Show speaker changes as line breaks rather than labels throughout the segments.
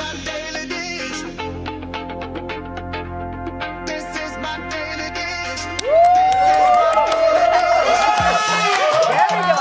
my daily dish. This is my daily dish.
There we go.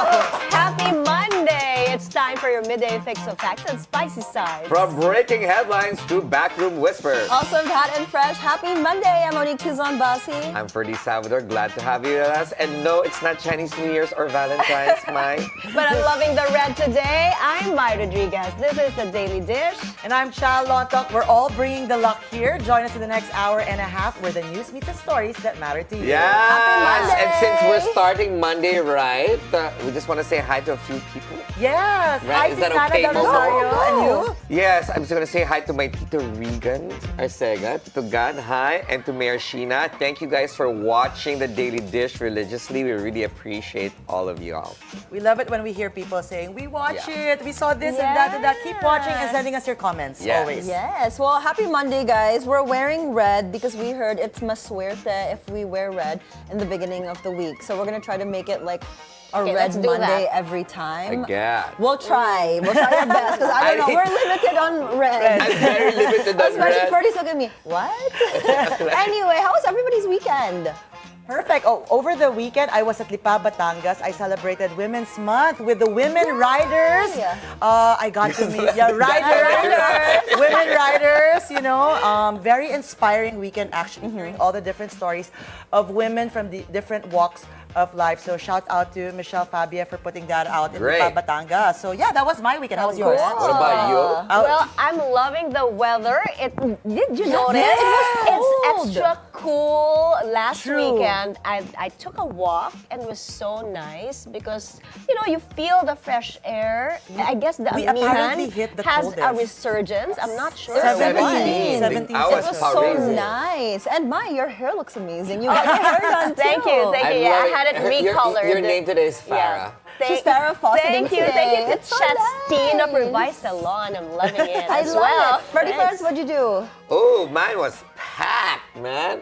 Happy Monday! It's time for your midday fix of facts and spicy sides.
From breaking headlines to backroom whispers.
Awesome, hot and fresh. Happy Monday! I'm Monique Tuzon-Basi.
I'm Ferdi Salvador. Glad to have you with us. And no, it's not Chinese New Year's or Valentine's, Mai.
But I'm loving the red today. I'm Mai Rodriguez. This is the Daily Dish.
And I'm Chal Lontoc. We're all bringing the luck here. Join us for the next hour and a half where the news meets the stories that matter to you.
Yes!
Happy Monday.
And since we're starting Monday, right, we just want to say hi to a few people.
Yes!
Right,
Hi
is
to
that
Nana
okay,
Del
Momo?
Rosario. And you?
Yes, I'm just going to say hi to my Tito Regan Arcega, Tito Gan, hi, and to Mayor Sheena. Thank you guys for watching the Daily Dish religiously. We really appreciate all of you all.
We love it when we hear people saying, we watch it, we saw this and that and that. Keep watching and sending us your comments,
Yes.
always.
Yes, well, happy Monday, guys. We're wearing red because we heard it's maswerte if we wear red in the beginning of the week. So we're going to try to make it like a
Okay,
red
let's do
Monday
that.
every time.
Again.
We'll try. We'll try our best because I don't know. We're limited on red.
I'm very limited on
Especially
red.
Ferdi's looking at me. What? Anyway, how was everybody's weekend?
Perfect. Oh, over the weekend, I was at Lipa, Batangas. I celebrated Women's Month with the women riders. I got to meet riders. Women riders, you know. Very inspiring weekend, actually, hearing all the different stories of women from the different walks of life. So shout out to Michelle Fabia for putting that out in
Great.
Lipa, Batangas. So yeah, that was my weekend. How was yours?
What about you?
Well, I'm loving the weather. Did you notice?
Yes.
It's extra cool. Last
True.
weekend, I took a walk and it was so nice because, you know, you feel the fresh air. I guess the
We apparently
Amihan
hit the
has a
coldest.
resurgence. I'm not sure.
17.
17. I
It
was
was so
crazy.
nice. And Mai, your hair looks amazing. You got your hair done too.
Thank you, thank you. Yeah, I had it recolored.
Your name today is Farah.
She's Farah Fawcett
Thank you,
today.
thank you to
It's so
Chastina
nice.
for Revised Salon. I'm loving it
I
as
love
well.
it. Ferdi
Thanks.
first, what'd you do?
Oh, mine was packed, man.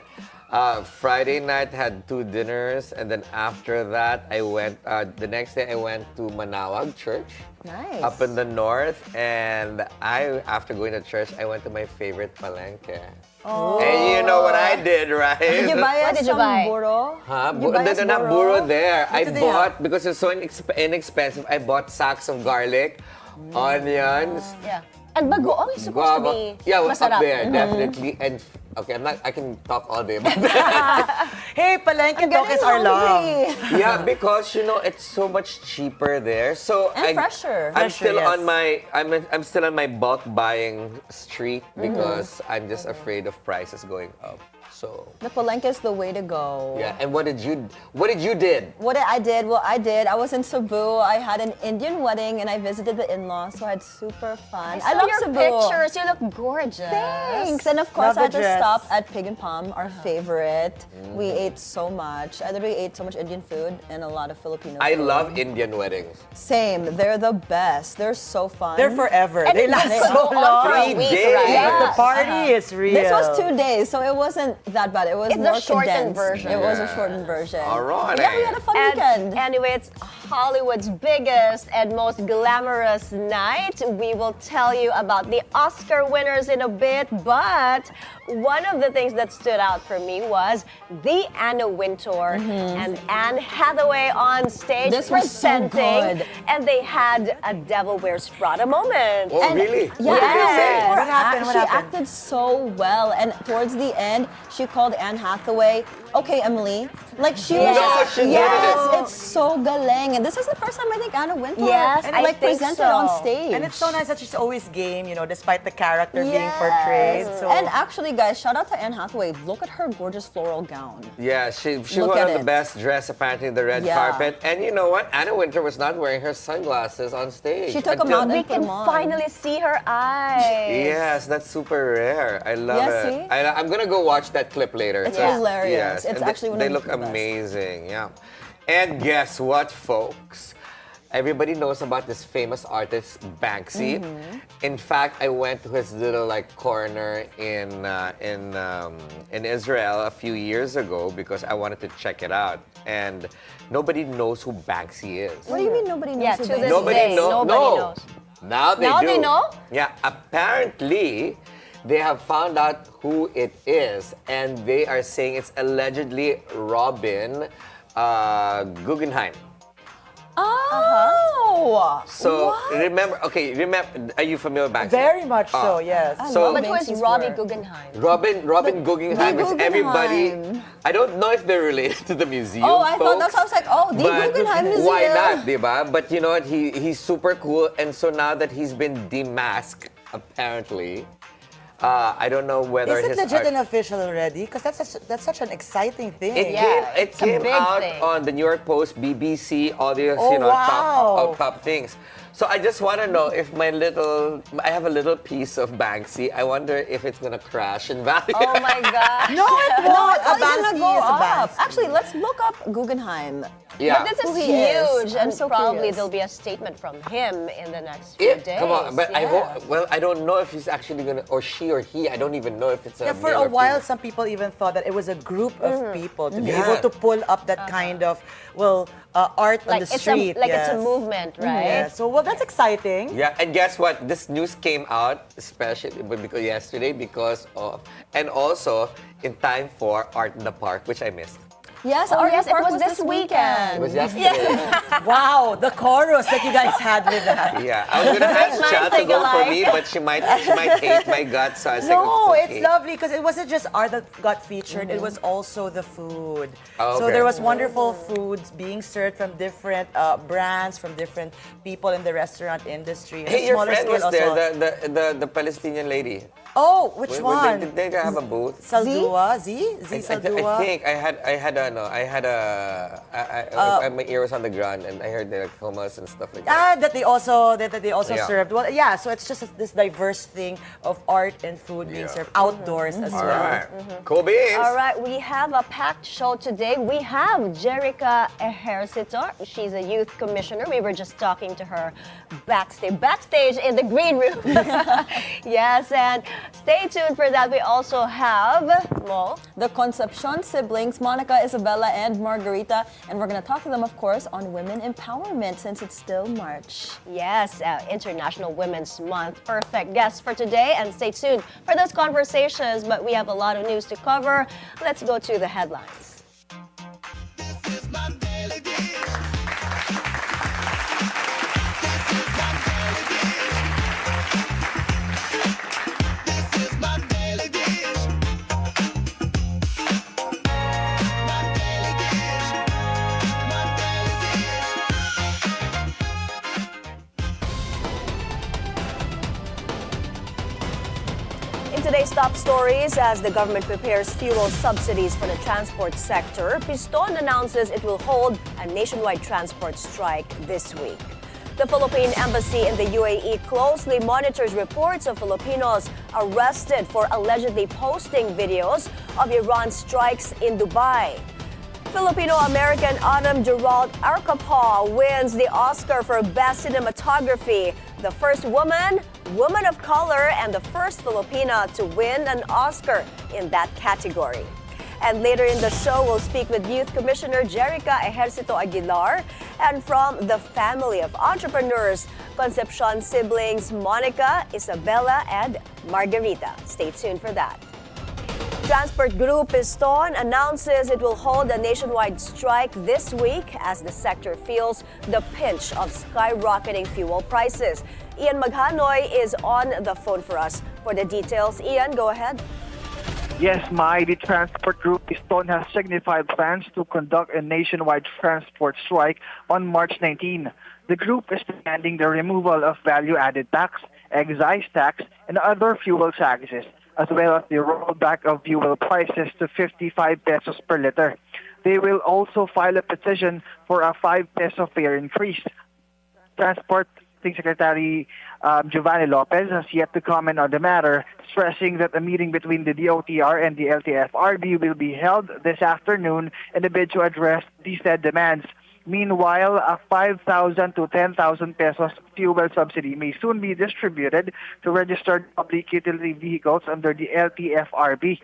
Friday night had 2 dinners, and then after that, I went. The next day, I went to Manawag Church.
Nice.
Up in the north, and after going to church, I went to my favorite palengke.
Oh.
And you know what I did, right?
Did you buy
What
us
did you
some
buy?
buro?
Huh?
Did you buy us
Not
buro?
buro there. I
do they
bought, because it's so inexpensive, I bought sacks of garlic, onions,
Yeah. And bagoong is supposed to be
yeah, well,
masarap.
up there, definitely. And okay, I can talk all day about that.
Hey, Palengke
I'm
talk
getting
is our love.
hungry.
Yeah, because you know it's so much cheaper there. So
And fresher.
I'm
Fresher,
still
yes.
on my I'm still on my bulk buying streak because I'm just afraid of prices going up. So
The palenque is the way to go.
yeah. And what did you did?
What I did? Well, I did. I was in Cebu. I had an Indian wedding and I visited the in-laws, so I had super fun. I
saw
love
your
Cebu.
pictures. You look gorgeous.
Thanks. And of course,
Love
I
the
had to
dress.
stop at Pig and Palm, our favorite. We ate so much. I literally ate so much Indian food and a lot of Filipino
I
food.
love Indian weddings.
Same. They're the best. They're so fun.
They're forever.
And
They
it
last
does
so
go on for a
3
week,
days.
right?
Yeah, but the
Yes.
party is real.
This was 2 days, so it wasn't that bad. It was
It's the
more
shortened
condensed.
version.
It was a
Yes.
shortened version.
All right.
Yeah, we had a fun weekend.
And anyway, it's Hollywood's biggest and most glamorous night. We will tell you about the Oscar winners in a bit, but one of the things that stood out for me was the Anna Wintour and Anne Hathaway on stage
This was so
presenting,
good.
and they had a Devil Wears Prada moment.
Oh, really?
Yeah,
What did they say?
What happened? What
she
happened?
acted so well, and towards the end, she called Anne Hathaway, "Okay, Emily." Like she was
No,
just,
she
yes,
didn't.
it's so galing, and this is the first time I think Anna Wintour
Yes, I
like
think
presented
so.
on stage.
And it's so nice that she's always game, you know, despite the character being
Yes.
portrayed. So
And actually, guys, shout out to Anne Hathaway. Look at her gorgeous floral gown.
Yeah, she
Look
wore
at
the
it.
best dress apparently in the red
Yeah.
carpet. And you know what? Anna Wintour was not wearing her sunglasses on stage.
She took 'em
until-
out
We
and put
can
them on.
finally see her eyes.
Yes, that's super rare. I love
Yeah,
it.
see?
I'm gonna go watch that clip later.
It's
So-
hilarious.
Yes,
It's
and
actually one
they
of
look
the best.
amazing. Yeah. And guess what, folks? Everybody knows about this famous artist Banksy.
Mm-hmm.
In fact, I went to his little corner in Israel a few years ago because I wanted to check it out. And nobody knows who Banksy is.
What do you mean nobody knows
Yeah,
who
to
Banksy
this
is?
Nobody
day,
know-
nobody
no.
knows.
Now they
Now
do.
they know?
Yeah, apparently they have found out who it is, and they are saying it's allegedly Robin Guggenheim.
Oh!
So
What?
remember, are you familiar with Banksy?
Very much so, yes.
So
But who is
Banksy's
Robbie
work.
Guggenheim?
Robin Guggenheim, it's everybody.
Guggenheim.
I don't know if they're related to the museum.
Oh, I thought that
folks,
sounds like, the
but
Guggenheim Museum.
why not, diba? But you know what? He's super cool, and so now that he's been demasked, apparently, I don't know whether
Is it
his
legit
art-
and official already? Because that's such an exciting thing.
Yeah,
it
it's a
came
big
out
thing.
on the New York Post, BBC, all these
Oh, wow.
top things. So I just want to know if I have a little piece of Banksy. I wonder if it's gonna crash in value.
Oh my gosh.
No, it
No,
won't.
it's only gonna
Banksy
go
is a
up.
Banksy.
Actually, let's look up Guggenheim.
Yeah.
But this
Who
is
he is.
huge,
I'm
and
so
probably
curious.
there'll be a statement from him in the next few days.
Come on, but I
Yeah.
hope. Well, I don't know if he's actually gonna, or she or he. I don't even know if it's a.
Yeah, for
male
a
or
while,
female.
some people even thought that it was a group of people to be
Yeah.
able to pull up that kind of, art on
Like
the
it's
street.
it's a
yes.
movement, right?
Yeah, so, that's exciting.
Yeah, and guess what? This news came out especially because yesterday and also in time for Art in the Park, which I missed.
Yes,
Oh,
Art
yes,
in the
it
Park
was this weekend.
It was yesterday.
Wow, the chorus that you guys had with that.
Yeah, I was gonna ask
Might
Chal to
think
go for
alike.
me, but she might hate my guts. So I was
No,
like,
it's lovely because it wasn't just art that got featured, it was also the food.
Oh,
So
okay.
there was wonderful foods being served from different brands, from different people in the restaurant industry. On a
Hey, your
smaller
friend was
scale
there,
also.
the Palestinian lady.
Oh, which one?
Did they have a booth?
Saldua? Z Saldua?
I think my ear was on the ground and I heard like hummus and stuff like that.
That they also
Yeah.
served. Well, yeah. So it's just this diverse thing of art and food being
Yeah.
served outdoors as
All
well.
right, cool beans.
All right, we have a packed show today. We have Jerica Aguilar. She's a youth commissioner. We were just talking to her backstage in the green room. Yes, and stay tuned for that. We also have Mo.
The Concepcion siblings, Monica, Isabella, and Margarita. And we're going to talk to them, of course, on women empowerment since it's still March.
Yes, International Women's Month. Perfect guest for today, and stay tuned for those conversations. But we have a lot of news to cover. Let's go to the headlines.
This is my daily dish. This is my daily dish. My daily dish. My daily dish.
In today's top stories, as the government prepares fuel subsidies for the transport sector, Piston announces it will hold a nationwide transport strike this week. The Philippine Embassy in the UAE closely monitors reports of Filipinos arrested for allegedly posting videos of Iran strikes in Dubai. Filipino-American Autumn Gerald Arcapau wins the Oscar for Best Cinematography, the first woman of color, and the first Filipina to win an Oscar in that category. And later in the show, we'll speak with Youth Commissioner Jerica Aguilar, and from the family of entrepreneurs, Concepcion siblings Monica, Isabella, and Margarita. Stay tuned for that. Transport Group Piston announces it will hold a nationwide strike this week as the sector feels the pinch of skyrocketing fuel prices. Ian Maghanoy is on the phone for us for the details. Ian, go ahead.
Yes, Mai, the Transport Group Piston has signified plans to conduct a nationwide transport strike on March 19. The group is demanding the removal of value-added tax, excise tax, and other fuel taxes, as well as the rollback of fuel prices to 55 pesos per liter. They will also file a petition for a 5 peso fare increase. Transport Secretary Giovanni Lopez has yet to comment on the matter, stressing that a meeting between the DOTR and the LTFRB will be held this afternoon in a bid to address these said demands. Meanwhile, a 5,000 to 10,000 pesos fuel subsidy may soon be distributed to registered public utility vehicles under the LTFRB.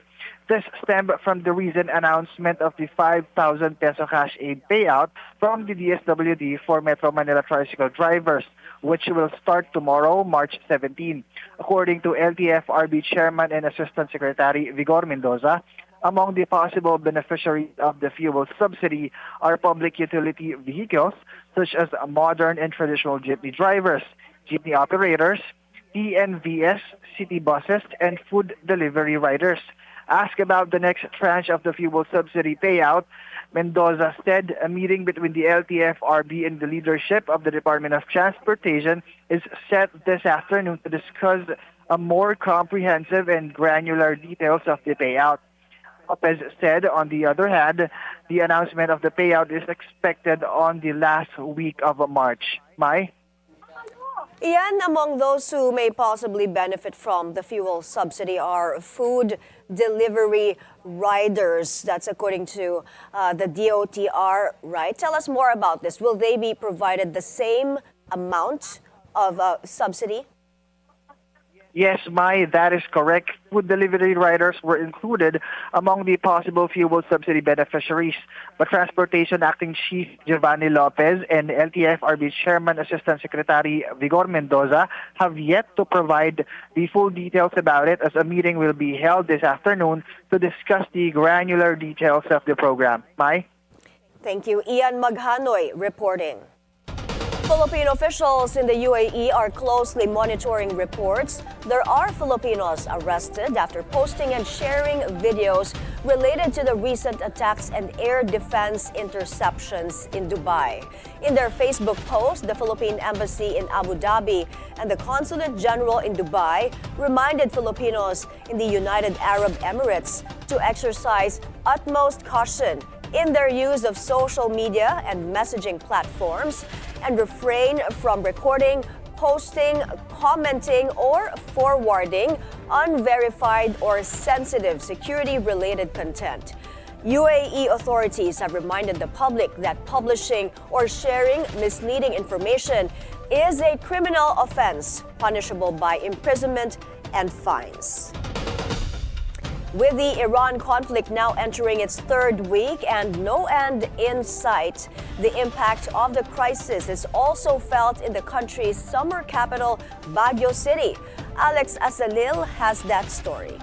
This stemmed from the recent announcement of the 5,000 peso cash aid payout from the DSWD for Metro Manila tricycle drivers. which will start tomorrow, March 17. According to LTFRB Chairman and Assistant Secretary Vigor Mendoza, among the possible beneficiaries of the fuel subsidy are public utility vehicles such as modern and traditional jeepney drivers, jeepney operators, TNVS, city buses, and food delivery riders. Asked about the next tranche of the fuel subsidy payout, Mendoza said a meeting between the LTFRB and the leadership of the Department of Transportation is set this afternoon to discuss a more comprehensive and granular details of the payout. Lopez said, on the other hand, the announcement of the payout is expected on the last week of March. Mai?
Ian, among those who may possibly benefit from the fuel subsidy are food delivery riders. That's according to the DOTR, right? Tell us more about this. Will they be provided the same amount of subsidy?
Yes, Mai, that is correct. Food delivery riders were included among the possible fuel subsidy beneficiaries. But Transportation Acting Chief Giovanni Lopez and LTFRB Chairman Assistant Secretary Vigor Mendoza have yet to provide the full details about it, as a meeting will be held this afternoon to discuss the granular details of the program. Mai?
Thank you. Ian Maghanoy reporting. Filipino officials in the UAE are closely monitoring reports there are Filipinos arrested after posting and sharing videos related to the recent attacks and air defense interceptions in Dubai. In their Facebook post, the Philippine Embassy in Abu Dhabi and the Consulate General in Dubai reminded Filipinos in the United Arab Emirates to exercise utmost caution in their use of social media and messaging platforms and refrain from recording, posting, commenting, or forwarding unverified or sensitive security-related content. UAE authorities have reminded the public that publishing or sharing misleading information is a criminal offense punishable by imprisonment and fines. With the Iran conflict now entering its third week and no end in sight, the impact of the crisis is also felt in the country's summer capital, Baguio City. Alex Asalil has that story.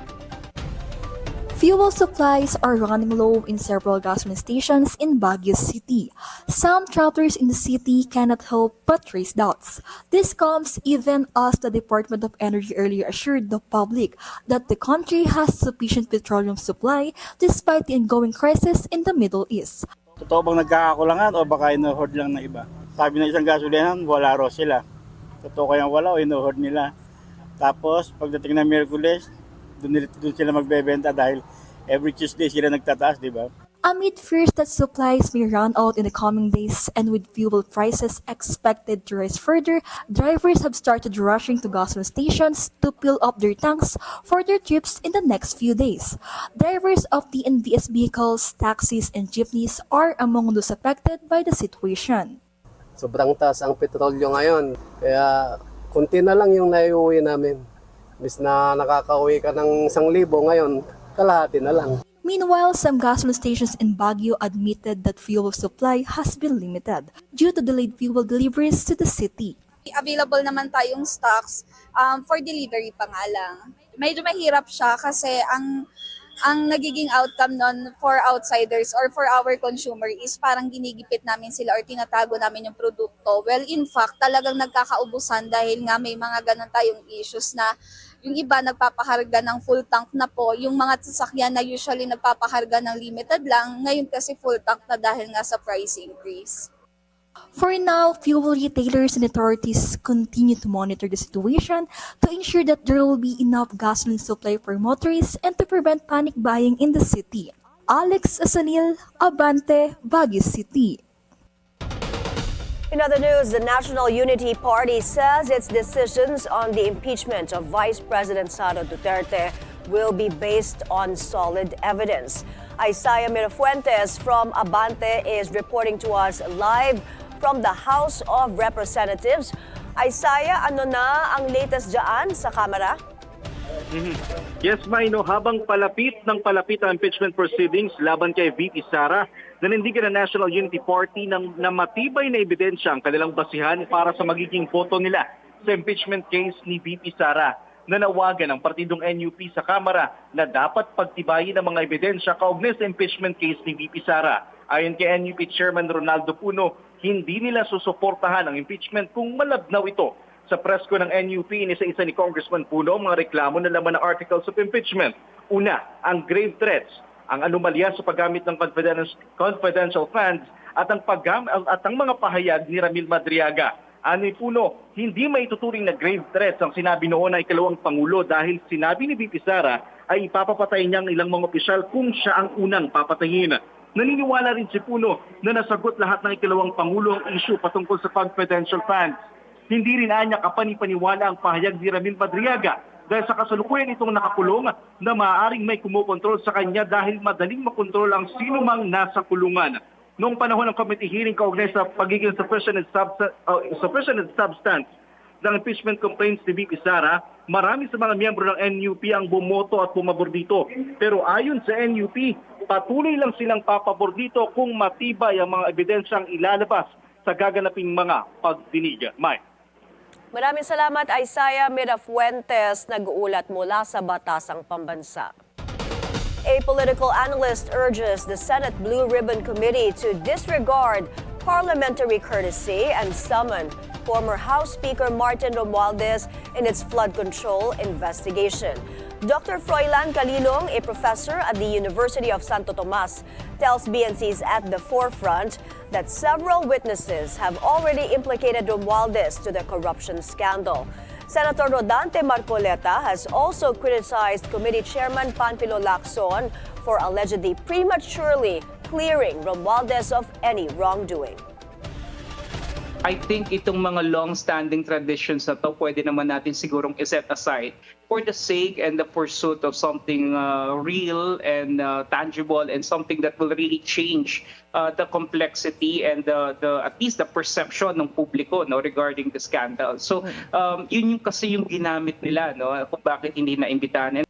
Fuel supplies are running low in several gasoline stations in Baguio City. Some travelers in the city cannot help but raise doubts. This comes even as the Department of Energy earlier assured the public that the country has sufficient petroleum supply despite the ongoing crisis in the Middle East.
Totoo bang nagkakakulangan o baka inuhod lang ng iba? Sabi ng isang gasolinan, wala raw sila. Totoo kayang wala o inuhod nila. Tapos pagdating ng Miyerkules, doon sila magbebenta dahil every Tuesday sila nagtataas, di ba?
Amid fears that supplies may run out in the coming days and with fuel prices expected to rise further, drivers have started rushing to gasoline stations to fill up their tanks for their trips in the next few days. Drivers of the NVS vehicles, taxis, and jeepneys are among those affected by the situation.
Sobrang taas ang petrolyo ngayon, kaya konti na lang yung naiuwi namin. Bis na nakakauwi ka ng 1,000 ngayon, kalahati na lang.
Meanwhile, some gasoline stations in Baguio admitted that fuel supply has been limited due to delayed fuel deliveries to the city.
Available naman tayong stocks for delivery pa nga lang. Medyo mahirap siya kasi ang nagiging outcome nun for outsiders or for our consumer is parang ginigipit namin sila or tinatago namin yung produkto. Well, in fact, talagang nagkakaubusan dahil nga may mga ganun tayong issues na yung iba nagpapaharga ng full tank na po. Yung mga sasakyan na usually nagpapaharga ng limited lang, ngayon kasi full tank na dahil nga sa price increase.
For now, fuel retailers and authorities continue to monitor the situation to ensure that there will be enough gasoline supply for motorists and to prevent panic buying in the city. Alex Asanil, Abante, Baguio City.
In other news, the National Unity Party says its decisions on the impeachment of Vice President Sara Duterte will be based on solid evidence. Isaiah Mirafuentes from Abante is reporting to us live from the House of Representatives. Isaiah, ano na ang latest dyan sa kamera?
Yes, Mai, no, habang palapit ang impeachment proceedings laban kay VP Sara, nanindigan ng National Unity Party na matibay na ebidensya ang kanilang basihan para sa magiging boto nila sa impeachment case ni VP Sara. Nanawagan ang partidong NUP sa Kamara na dapat pagtibayin ang mga ebidensya kaugnay sa impeachment case ni VP Sara. Ayon kay NUP Chairman Ronaldo Puno, hindi nila susuportahan ang impeachment kung malabnaw ito. Sa presko ng NUP, inisa-isa ni Congressman Puno mga reklamo na laman ng articles of impeachment. Una, ang grave threats, ang anomalya sa paggamit ng confidential funds at ang mga pahayag ni Ramil Madriaga. Ani Puno, hindi maituturing na grave threats ang sinabi noon ng ikalawang Pangulo dahil sinabi ni VP Sara ay ipapapatay niya ang ilang mga opisyal kung siya ang unang papatayin. Naniniwala rin si Puno na nasagot lahat ng ikalawang Pangulo ang issue patungkol sa confidential funds. Hindi rin anya kapanipaniwala ang pahayag ni Ramil Madriaga dahil sa kasalukuyan itong nakakulong na maaaring may kumukontrol sa kanya dahil madaling makontrol ang sinumang nasa kulungan. Noong panahon ng committee hearing kaugnay sa pagiging sufficient and substance ng impeachment complaints ni VP Sara, marami sa mga miyembro ng NUP ang bumoto at pumabor dito. Pero ayon sa NUP, patuloy lang silang papabor dito kung matibay ang mga ebidensyang ilalabas sa gaganaping mga pagdinig. Mai.
Maraming salamat, Isaiah Mirafuentes, nag-uulat mula sa Batasang Pambansa. A political analyst urges the Senate Blue Ribbon Committee to disregard parliamentary courtesy and summon former House Speaker Martin Romualdez in its flood control investigation. Dr. Froilan Calilong, a professor at the University of Santo Tomas, tells BNC's At the Forefront that several witnesses have already implicated Romualdez to the corruption scandal. Senator Rodante Marcoleta has also criticized Committee Chairman Panfilo Lacson for allegedly prematurely clearing Romualdez of any wrongdoing.
I think itong mga long-standing traditions na to, pwede naman natin sigurong iset aside for the sake and the pursuit of something real and tangible and something that will really change the complexity and at least the perception ng publiko, no, regarding the scandal. So yun yung kasi yung ginamit nila, no, kung bakit hindi naimbitahan.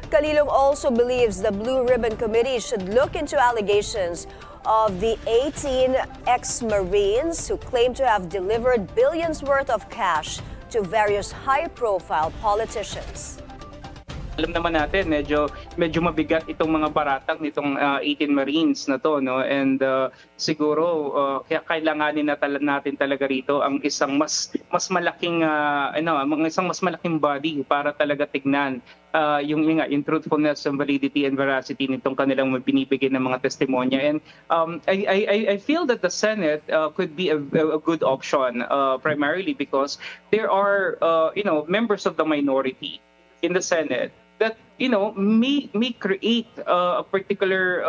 Calilong also believes the Blue Ribbon Committee should look into allegations of the 18 ex-Marines who claim to have delivered billions worth of cash to various high-profile politicians.
Alam naman natin, medyo mabigat itong mga baratang nitong 18 Marines na to, no? And siguro kaya kailanganin natin talaga rito ang isang mas malaking isang mas malaking body para talaga tignan yung truthfulness and validity and veracity nitong kanilang binibigay ng mga testimonya. And I feel that the Senate could be a good option primarily because there are members of the minority in the Senate that may create a particular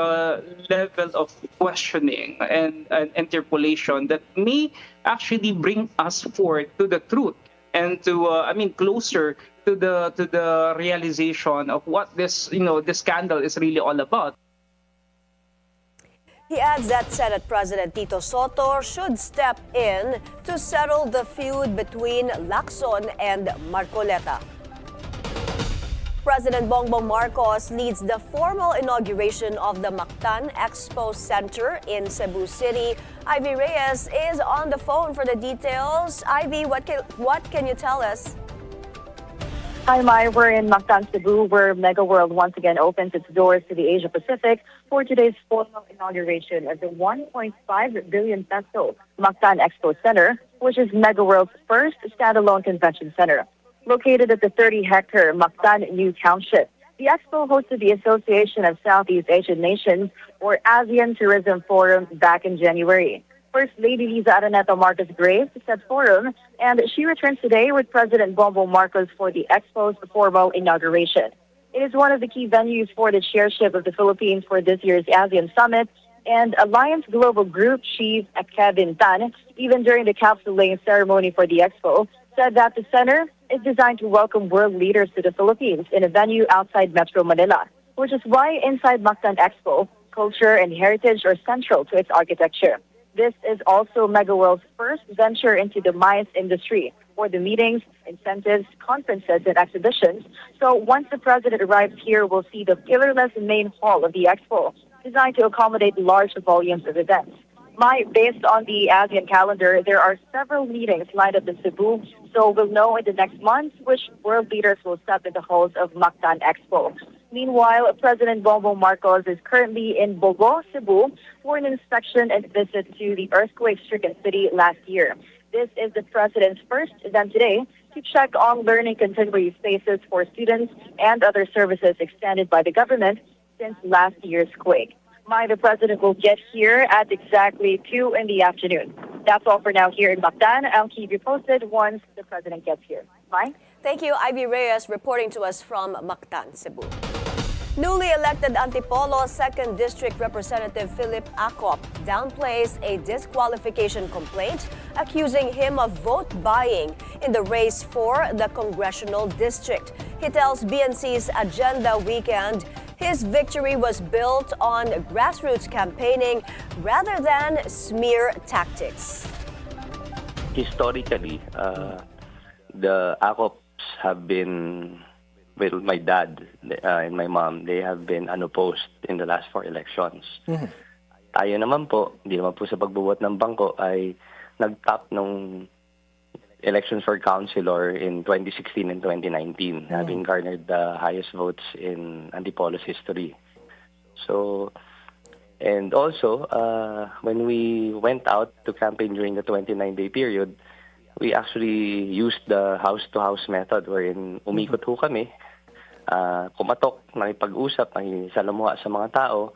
level of questioning and interpolation that may actually bring us forward to the truth and to closer to the realization of what this scandal is really all about.
He adds that Senate President Tito Soto should step in to settle the feud between Lacson and Marcoleta. President Bongbong Marcos leads the formal inauguration of the Mactan Expo Center in Cebu City. Ivy Reyes is on the phone for the details. Ivy, what can you tell us?
Hi, Mai. We're in Mactan, Cebu, where Mega World once again opens its doors to the Asia Pacific for today's formal inauguration of the 1.5 billion peso Mactan Expo Center, which is Mega World's first standalone convention center. Located at the 30-hectare Mactan New Township, the expo hosted the Association of Southeast Asian Nations, or ASEAN Tourism Forum, back in January. First Lady Liza Araneta Marcos Graves said forum, and she returns today with President Bongbong Marcos for the expo's formal inauguration. It is one of the key venues for the chairship of the Philippines for this year's ASEAN Summit, and Alliance Global Group Chief Kevin Tan, even during the capsule laying ceremony for the expo, said that the center is designed to welcome world leaders to the Philippines in a venue outside Metro Manila, which is why inside Mactan Expo, culture and heritage are central to its architecture. This is also Mega World's first venture into the MICE industry, for the meetings, incentives, conferences, and exhibitions. So once the president arrives here, we'll see the pillarless main hall of the expo, designed to accommodate large volumes of events. Based on the ASEAN calendar, there are several meetings lined up in Cebu, so we'll know in the next month which world leaders will step in the halls of Mactan Expo. Meanwhile, President Bongbong Marcos is currently in Bogo, Cebu, for an inspection and visit to the earthquake-stricken city last year. This is the president's first event today to check on learning contemporary spaces for students and other services extended by the government since last year's quake. The president will get here at exactly 2 in the afternoon. That's all for now here in Mactan. I'll keep you posted once the president gets here. Mai?
Thank you, Ivy Reyes, reporting to us from Mactan, Cebu. Newly elected Antipolo 2nd District Representative Philip Acop downplays a disqualification complaint accusing him of vote buying in the race for the congressional district. He tells BNC's Agenda Weekend his victory was built on grassroots campaigning rather than smear tactics.
Historically, the Acops have been, well, my dad and my mom, they have been unopposed in the last 4 elections. Tayo naman po, hindi naman po sa pagbubuhat ng bangko ay nag-top nung elections for councilor in 2016 and 2019, having garnered the highest votes in Antipolo's history. So, and also, when we went out to campaign during the 29-day period, we actually used the house-to-house method wherein umikot ho kami, kumatok, nakipag-usap, nakisalamuha sa mga tao,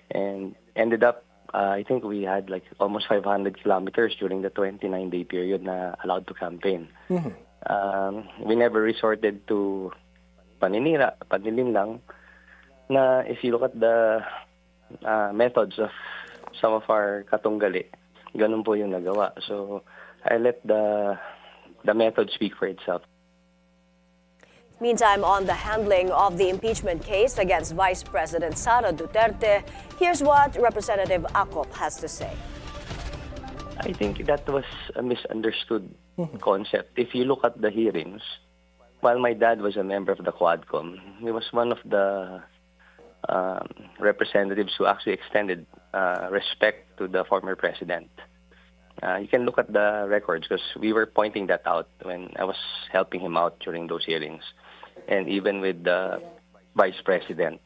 and ended up, I think we had like almost 500 kilometers during the 29-day period na allowed to campaign. We never resorted to paninira, panilin lang, na if you look at the methods of some of our katunggali, ganun po yung nagawa. So, I let the method speak for itself.
Meantime, on the handling of the impeachment case against Vice President Sara Duterte, here's what Representative Acop has to say.
I think that was a misunderstood concept. If you look at the hearings, while my dad was a member of the Quadcom, he was one of the representatives who actually extended respect to the former president. You can look at the records because we were pointing that out when I was helping him out during those hearings. And even with the vice president,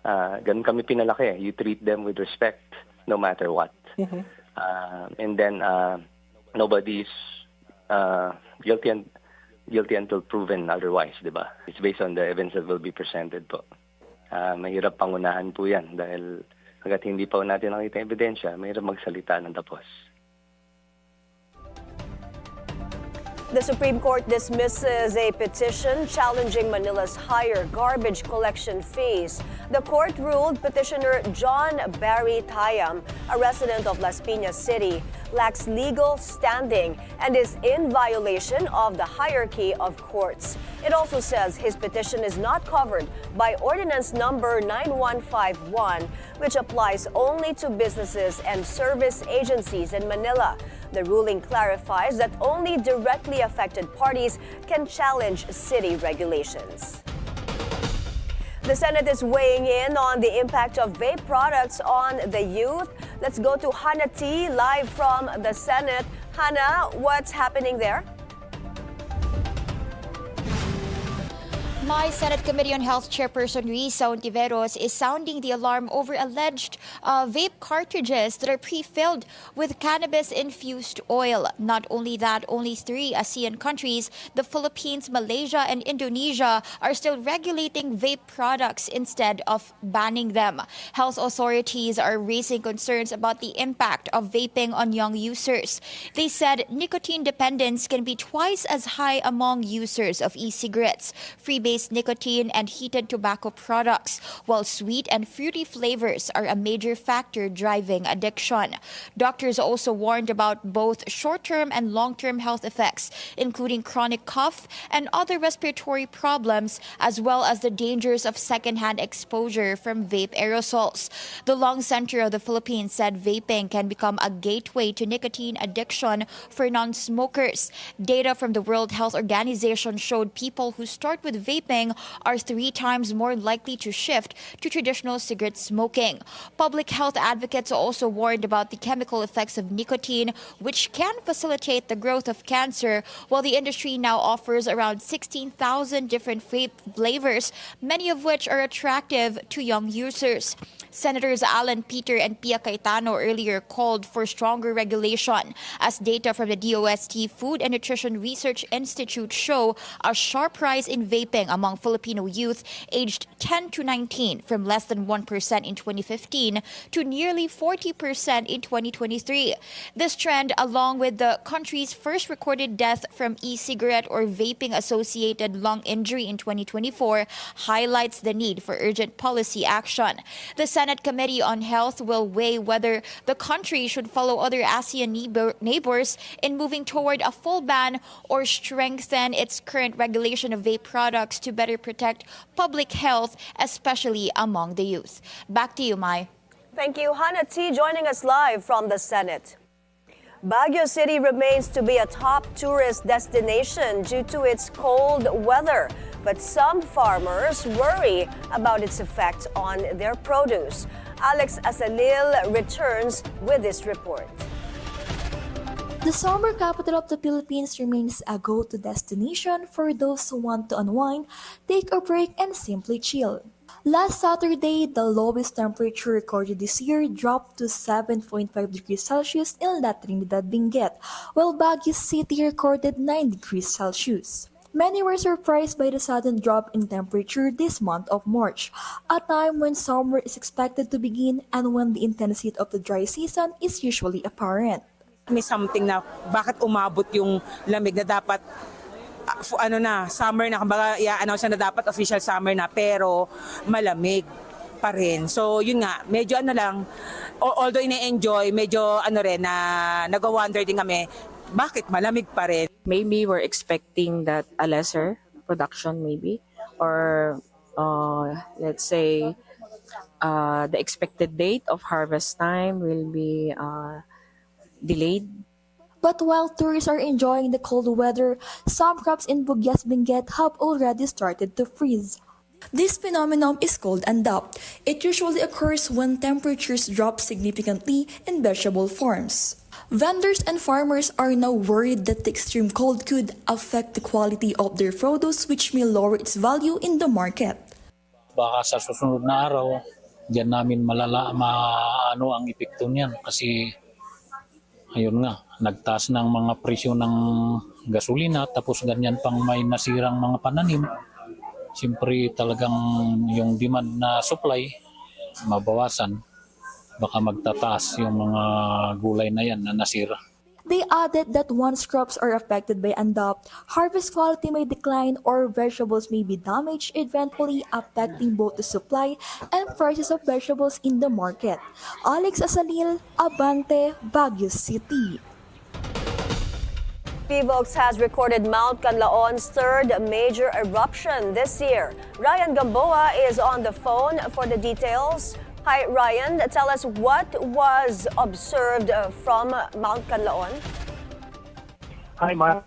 ganun kami pinalaki. You treat them with respect no matter what. And then nobody's guilty until proven otherwise, di ba? It's based on the evidence that will be presented po. Mahirap pangunahan po yan dahil hanggat hindi pa natin nakita ebidensya, mahirap magsalita ng tapos.
The Supreme Court dismisses a petition challenging Manila's higher garbage collection fees. The court ruled petitioner John Barry Tayam, a resident of Las Piñas City, lacks legal standing and is in violation of the hierarchy of courts. It also says his petition is not covered by Ordinance Number 9151, which applies only to businesses and service agencies in Manila. The ruling clarifies that only directly affected parties can challenge city regulations. The Senate is weighing in on the impact of vape products on the youth. Let's go to Hannah T. live from the Senate. Hannah, what's happening there?
My Senate Committee on Health Chairperson Risa Ontiveros is sounding the alarm over alleged vape cartridges that are pre-filled with cannabis-infused oil. Not only that, only 3 ASEAN countries, the Philippines, Malaysia, and Indonesia, are still regulating vape products instead of banning them. Health authorities are raising concerns about the impact of vaping on young users. They said nicotine dependence can be twice as high among users of e-cigarettes. Freebase replace nicotine and heated tobacco products, while sweet and fruity flavors are a major factor driving addiction. Doctors also warned about both short-term and long-term health effects, including chronic cough and other respiratory problems, as well as the dangers of secondhand exposure from vape aerosols. The Lung Center of the Philippines said vaping can become a gateway to nicotine addiction for non-smokers. Data from the World Health Organization showed people who start with vaping are 3 times more likely to shift to traditional cigarette smoking. Public health advocates also warned about the chemical effects of nicotine, which can facilitate the growth of cancer, while the industry now offers around 16,000 different vape flavors, many of which are attractive to young users. Senators Alan Peter and Pia Cayetano earlier called for stronger regulation, as data from the DOST Food and Nutrition Research Institute show a sharp rise in vaping among Filipino youth aged 10 to 19, from less than 1% in 2015 to nearly 40% in 2023. This trend, along with the country's first recorded death from e-cigarette or vaping-associated lung injury in 2024, highlights the need for urgent policy action. The Senate Committee on Health will weigh whether the country should follow other ASEAN neighbors in moving toward a full ban or strengthen its current regulation of vape products to better protect public health, especially among the youth. Back to you, Mai.
Thank you, Hannah T, joining us live from the Senate. Baguio City remains to be a top tourist destination due to its cold weather, but some farmers worry about its effect on their produce. Alex Asalil returns with this report.
The summer capital of the Philippines remains a go-to destination for those who want to unwind, take a break, and simply chill. Last Saturday, the lowest temperature recorded this year dropped to 7.5 degrees Celsius in La Trinidad, Benguet, while Baguio City recorded 9 degrees Celsius. Many were surprised by the sudden drop in temperature this month of March, a time when summer is expected to begin and when the intensity of the dry season is usually apparent.
May something na bakit umabot yung lamig na dapat summer na, kumbaga i-announce na dapat official summer na, pero malamig pa rin. So yun nga, medyo although ine-enjoy, medyo na nag-wonder din kami, bakit malamig pa rin?
Maybe we're expecting that a lesser production maybe, or let's say the expected date of harvest time will be delayed.
But while tourists are enjoying the cold weather, some crops in Bugyas, Benguet have already started to freeze. This phenomenon is called andap. It usually occurs when temperatures drop significantly in vegetable farms. Vendors and farmers are now worried that the extreme cold could affect the quality of their produce, which may lower its value in the market.
Baka sa susunod na araw, diyan namin maano ang epekto niyan kasi ayun nga, nagtaas ng mga presyo ng gasolina, tapos ganyan pang may nasirang mga pananim. Siyempre talagang yung demand na supply mabawasan. Baka magtataas yung mga gulay na yan na nasira.
They added that once crops are affected by andap, harvest quality may decline or vegetables may be damaged, eventually affecting both the supply and prices of vegetables in the market. Alex Asalil, Abante, Baguio City.
PVOX has recorded Mount Canlaon's third major eruption this year. Ryan Gamboa is on the phone for the details. Hi, Ryan. Tell us what was observed from Mount Canlaon.
Hi, Mai.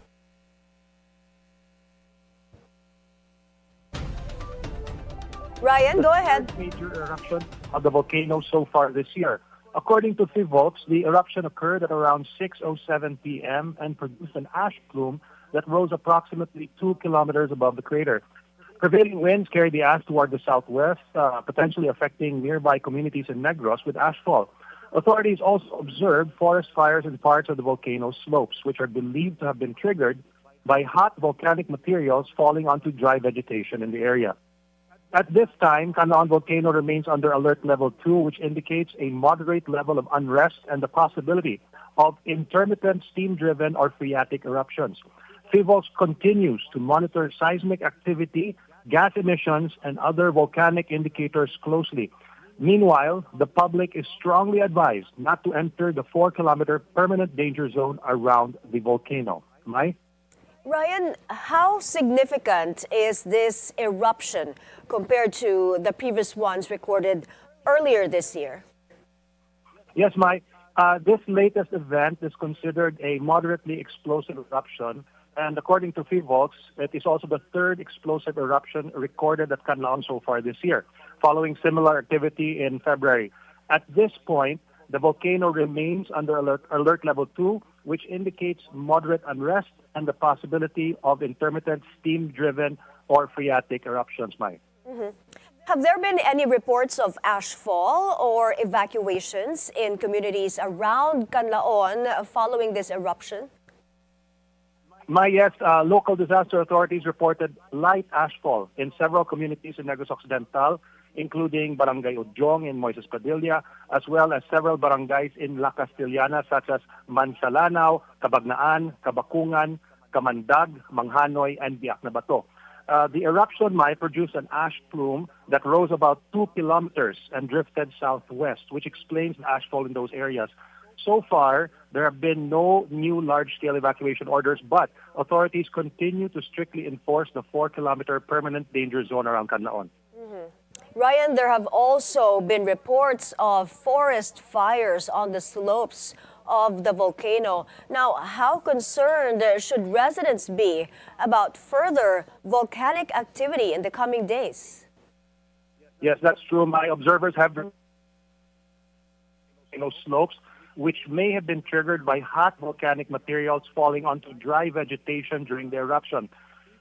Ryan, go ahead.
Major eruption of the volcano so far this year. According to PVOX, the eruption occurred at around 6:07 p.m. and produced an ash plume that rose approximately 2 kilometers above the crater. Prevailing winds carried the ash toward the southwest, potentially affecting nearby communities in Negros with ashfall. Authorities also observed forest fires in parts of the volcano's slopes, which are believed to have been triggered by hot volcanic materials falling onto dry vegetation in the area. At this time, Canlaon Volcano remains under alert level 2, which indicates a moderate level of unrest and the possibility of intermittent steam-driven or phreatic eruptions. PVOX continues to monitor seismic activity gas emissions, and other volcanic indicators closely. Meanwhile, the public is strongly advised not to enter the 4-kilometer permanent danger zone around the volcano. Mai?
Ryan, how significant is this eruption compared to the previous ones recorded earlier this year?
Yes, Mai. This latest event is considered a moderately explosive eruption, and according to FIVOX, it is also the third explosive eruption recorded at Canlaon so far this year, following similar activity in February. At this point, the volcano remains under alert level 2, which indicates moderate unrest and the possibility of intermittent steam-driven or phreatic eruptions, Mai.
Have there been any reports of ashfall or evacuations in communities around Canlaon following this eruption?
Yes, local disaster authorities reported light ashfall in several communities in Negros Occidental, including Barangay Udyong in Moises Padilla, as well as several barangays in La Castellana such as Mansalanao, Cabagnaan, Kabakungan, Kamandag, Manghanoy, and Biak na Bato. The eruption might produce an ash plume that rose about 2 kilometers and drifted southwest, which explains the ashfall in those areas. So far, there have been no new large-scale evacuation orders, but authorities continue to strictly enforce the 4-kilometer permanent danger zone around Canlaon.
Ryan, there have also been reports of forest fires on the slopes of the volcano. Now, how concerned should residents be about further volcanic activity in the coming days?
Yes, that's true. My observers have slopes, which may have been triggered by hot volcanic materials falling onto dry vegetation during the eruption.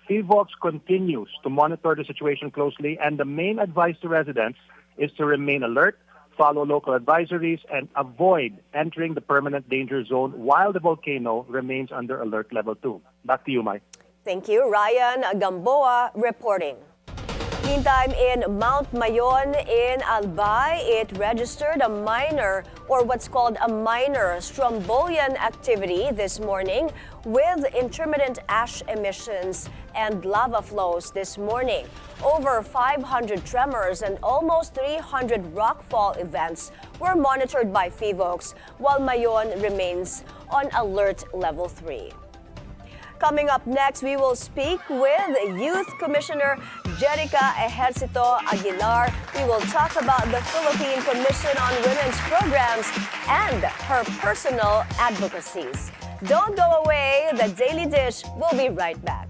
FIVOX continues to monitor the situation closely, and the main advice to residents is to remain alert, follow local advisories, and avoid entering the permanent danger zone while the volcano remains under alert level 2. Back to you, Mai.
Thank you. Ryan Gamboa reporting. Meantime, in Mount Mayon in Albay, it registered a minor, or what's called a minor strombolian activity this morning with intermittent ash emissions and lava flows this morning. Over 500 tremors and almost 300 rockfall events were monitored by FIVOX, while Mayon remains on alert level 3. Coming up next, we will speak with Youth Commissioner Jerica Aguilar. We will talk about the Philippine Commission on Women's Programs and her personal advocacies. Don't go away. The Daily Dish will be right back.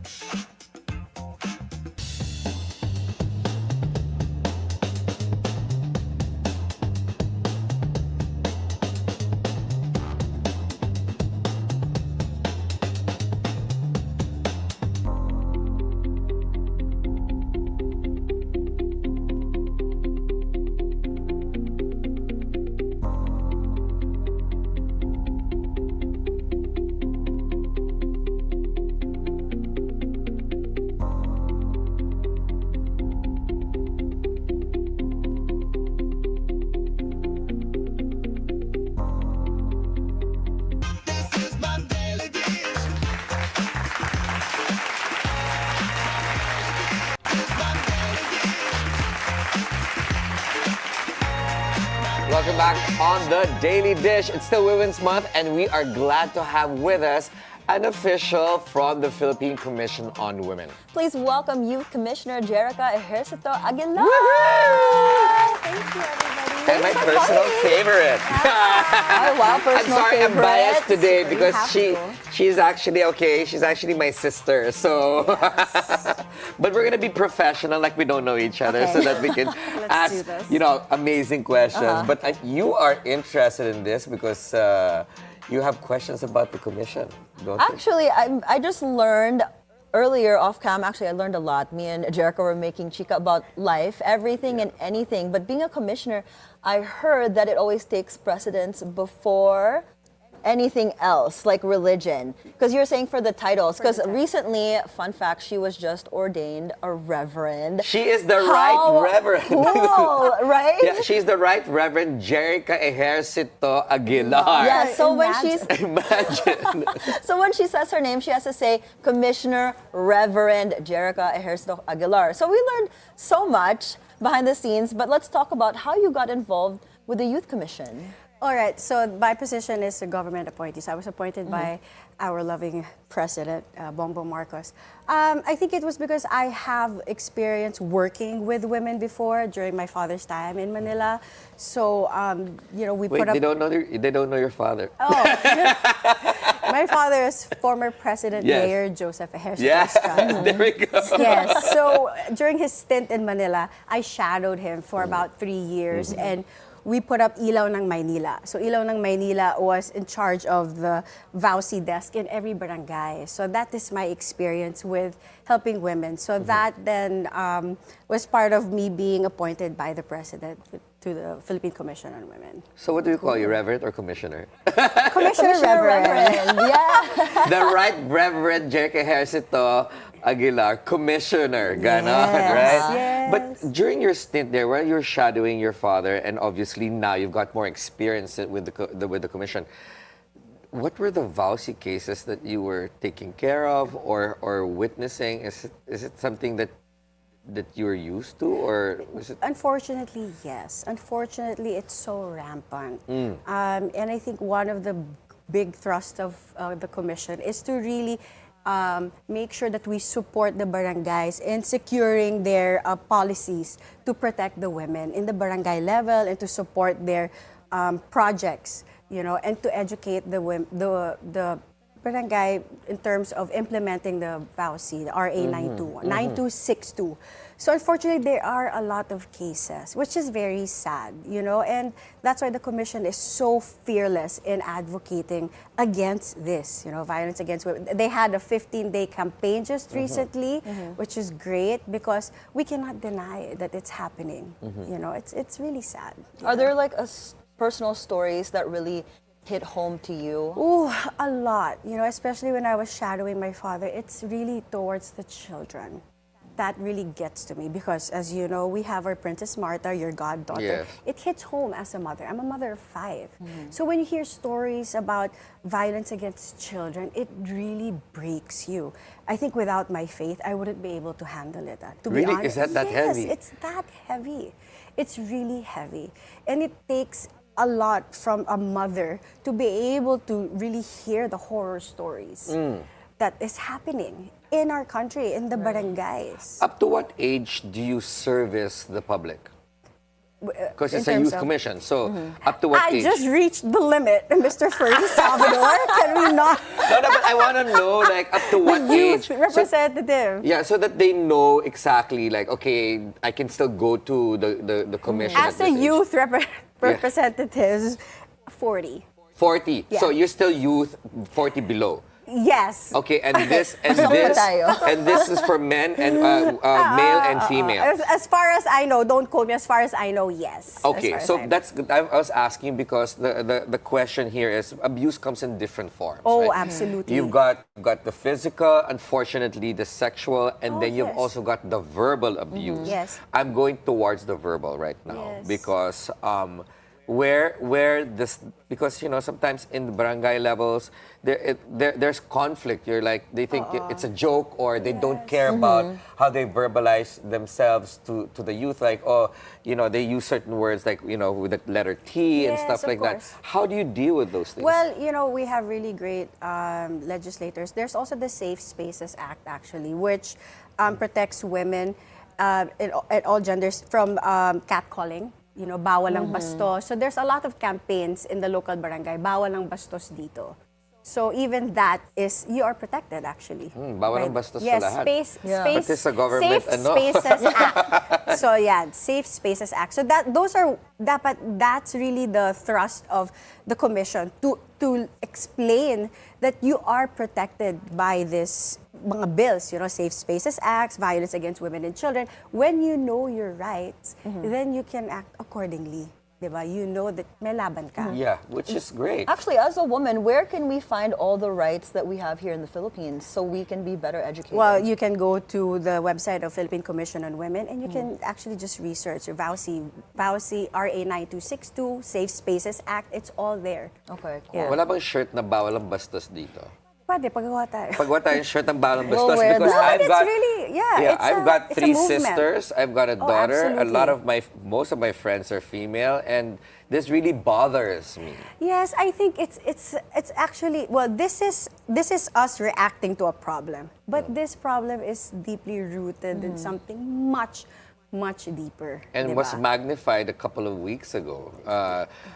Welcome back on the Daily Dish. It's still Women's Month, and we are glad to have with us an official from the Philippine Commission on Women.
Please welcome Youth Commissioner Jerica Aguilar. Thank you, everybody.
And my personal favorite.
Oh, wow, personal
I'm sorry,
favorite.
I'm biased today
You
because
have
she's
to.
actually okay. She's actually my sister. So, but we're gonna be professional, like we don't know each other, so that we can ask, amazing questions. But you are interested in this because you have questions about the commission, don't you?
Actually, I just learned earlier off cam. Actually, I learned a lot. Me and Jerica were making chica about life, everything and anything. But being a commissioner, I heard that it always takes precedence before anything else, like religion? Because you're saying for the titles. Because recently, fun fact, she was just ordained a reverend.
She is the right reverend.
Cool, right?
Yeah, she's the right reverend Jerica Aguilar.
Yeah, so when she's
Imagine.
so when she says her name, she has to say Commissioner Reverend Jerica Aguilar. So we learned so much behind the scenes, but let's talk about how you got involved with the Youth Commission.
All right, so my position is a government appointee. So I was appointed by our loving president, Bongbong Marcos. I think it was because I have experience working with women before during my father's time in Manila. So, we
Wait,
put up...
they don't know your father.
Oh, my father is former President Mayor Joseph Ejercito-Aguilar.
There we go.
Yes, so during his stint in Manila, I shadowed him for about 3 years and we put up Ilaw ng Maynila. So Ilaw ng Maynila was in charge of the VAUSI desk in every barangay. So that is my experience with helping women. So that then was part of me being appointed by the president to the Philippine Commission on Women.
So what do you call you, reverend or commissioner?
Commissioner Reverend.
Yeah.
The right reverend Jerica Aguilar, commissioner, ganon,
Yes,
right?
yes.
But during your stint there, where you're shadowing your father, and obviously now you've got more experience with the commission, what were the VAUSI cases that you were taking care of or witnessing? Is it something that you were used to, or was it?
Unfortunately, yes. Unfortunately, it's so rampant. And I think one of the big thrust of the commission is to really make sure that we support the barangays in securing their policies to protect the women in the barangay level and to support their projects, and to educate the barangay in terms of implementing the VAUSI, the RA 9262. So unfortunately, there are a lot of cases, which is very sad, and that's why the commission is so fearless in advocating against this, violence against women. They had a 15-day campaign just recently, which is great because we cannot deny that it's happening. It's really sad.
Are there like personal stories that really hit home to you?
Ooh, a lot. Especially when I was shadowing my father, it's really towards the children. That really gets to me because, as you know, we have our Princess Martha, your goddaughter.
Yes.
It hits home as a mother. I'm a mother of 5. So when you hear stories about violence against children, it really breaks you. I think without my faith, I wouldn't be able to handle it. To be
Really?
honest.
Is that heavy?
Yes, it's that heavy. It's really heavy. And it takes a lot from a mother to be able to really hear the horror stories that is happening in our country, in the barangays.
Up to what age do you service the public? Because it's a youth commission, so up to what age?
I just reached the limit, Mr. Ferdi Salvador. Can we not?
No, but I want to know, like, up to what
The youth
age?
representative.
So that they know exactly, like, okay, I can still go to the commission
As
at
a
this age.
youth representative, 40.
40.
Yeah.
So you're still youth, 40 below.
Yes.
Okay, and this is for men and male and female.
As far as I know, don't quote me. As far as I know, yes.
Okay, so I was asking because the question here is abuse comes in different forms.
Oh,
right?
absolutely.
You've got the physical, unfortunately, the sexual, and then you've also got the verbal abuse.
Yes.
I'm going towards the verbal right now because because sometimes in the barangay levels there's conflict. You're like, they think it's a joke, or they don't care about how they verbalize themselves to the youth, like, they use certain words like with the letter T and stuff like that. How do you deal with those things?
Well, we have really great legislators. There's also the Safe Spaces Act, actually, which protects women at all genders from catcalling. Bawal ang bastos. So there's a lot of campaigns in the local barangay. Bawal ang bastos dito. So even that is, you are protected actually.
Bawal ang bastos
yes,
sa lahat.
Space,
But it's a government,
Safe Spaces Act. So Safe Spaces Act. So that's really the thrust of the commission to explain that you are protected by this mga bills, Safe Spaces Acts, Violence Against Women and Children. When you know your rights, then you can act accordingly. Diba? You know that may laban ka.
Yeah, which is great.
Actually, as a woman, where can we find all the rights that we have here in the Philippines so we can be better educated?
Well, you can go to the website of Philippine Commission on Women and you can actually just research VAUSI, RA 9262, Safe Spaces Act. It's all there.
Okay, cool.
Yeah.
Wala bang shirt na bawal ang bastos dito?
Pwede, pagawa tayo.
Pagwa tayong shirt ng bawal ang
We'll
bastos
wear
because
that.
I've
It's
got
really, it's
I've got
it's a
3
movement.
sisters. I've got a daughter. A lot
absolutely.
of most of my friends are female, and this really bothers me.
Yes, I think it's actually, well, this is us reacting to a problem. But this problem is deeply rooted in something much deeper.
And
diba?
was magnified a couple of weeks ago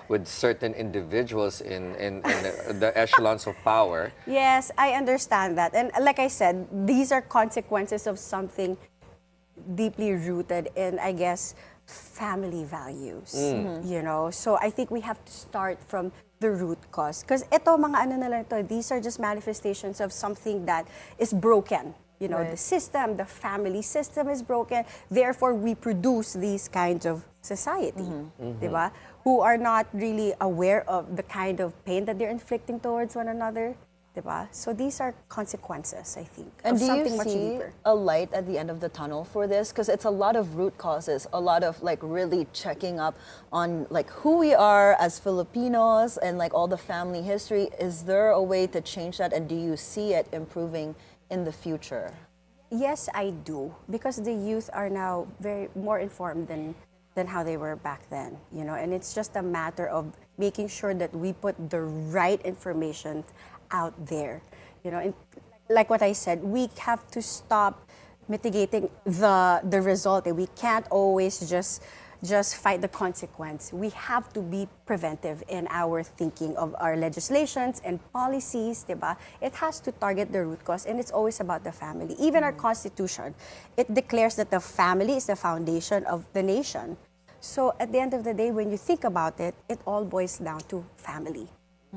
with certain individuals in the echelons of power.
Yes, I understand that. And like I said, these are consequences of something deeply rooted in, I guess, family values. You know, so I think we have to start from the root cause. Because ito, mga ano na lang ito, these are just manifestations of something that is broken. You know, the system, the family system is broken. Therefore, we produce these kinds of society, diba? Who are not really aware of the kind of pain that they're inflicting towards one another, diba? So these are consequences, I think,
And
of
do
something
you
much
see
deeper.
a light at the end of the tunnel for this? Because it's a lot of root causes, a lot of like really checking up on like who we are as Filipinos and like all the family history. Is there a way to change that, and do you see it improving in the future?
Yes, I do, because the youth are now very more informed than how they were back then, you know, and it's just a matter of making sure that we put the right information out there, you know, and like what I said, we have to stop mitigating the result. We can't always just fight the consequence. We have to be preventive in our thinking of our legislations and policies, diba? It has to target the root cause, and it's always about the family. Even our Constitution, it declares that the family is the foundation of the nation. So at the end of the day, when you think about it, it all boils down to family.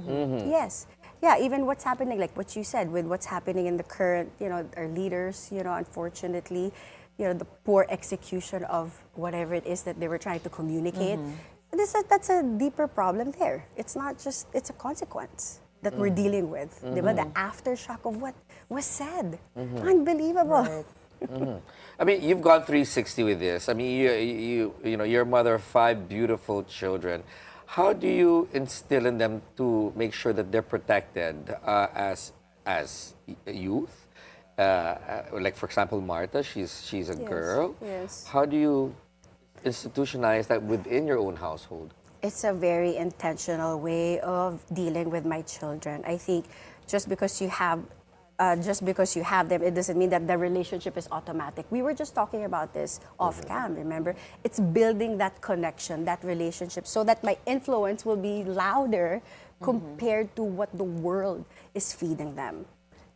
Yes. Yeah, even what's happening, like what you said, with what's happening in the current, you know, our leaders, you know, unfortunately, you know, the poor execution of whatever it is that they were trying to communicate. That's a deeper problem there. It's not just, it's a consequence that we're dealing with. Diba? The aftershock of what was said. Unbelievable.
I mean, you've gone 360 with this. I mean, you know, you're a mother of 5 beautiful children. How do you instill in them to make sure that they're protected as youth? Like for example, Martha, she's a girl.
Yes.
How do you institutionalize that within your own household?
It's a very intentional way of dealing with my children. I think just because you have them, it doesn't mean that the relationship is automatic. We were just talking about this off cam, remember? It's building that connection, that relationship, so that my influence will be louder compared to what the world is feeding them.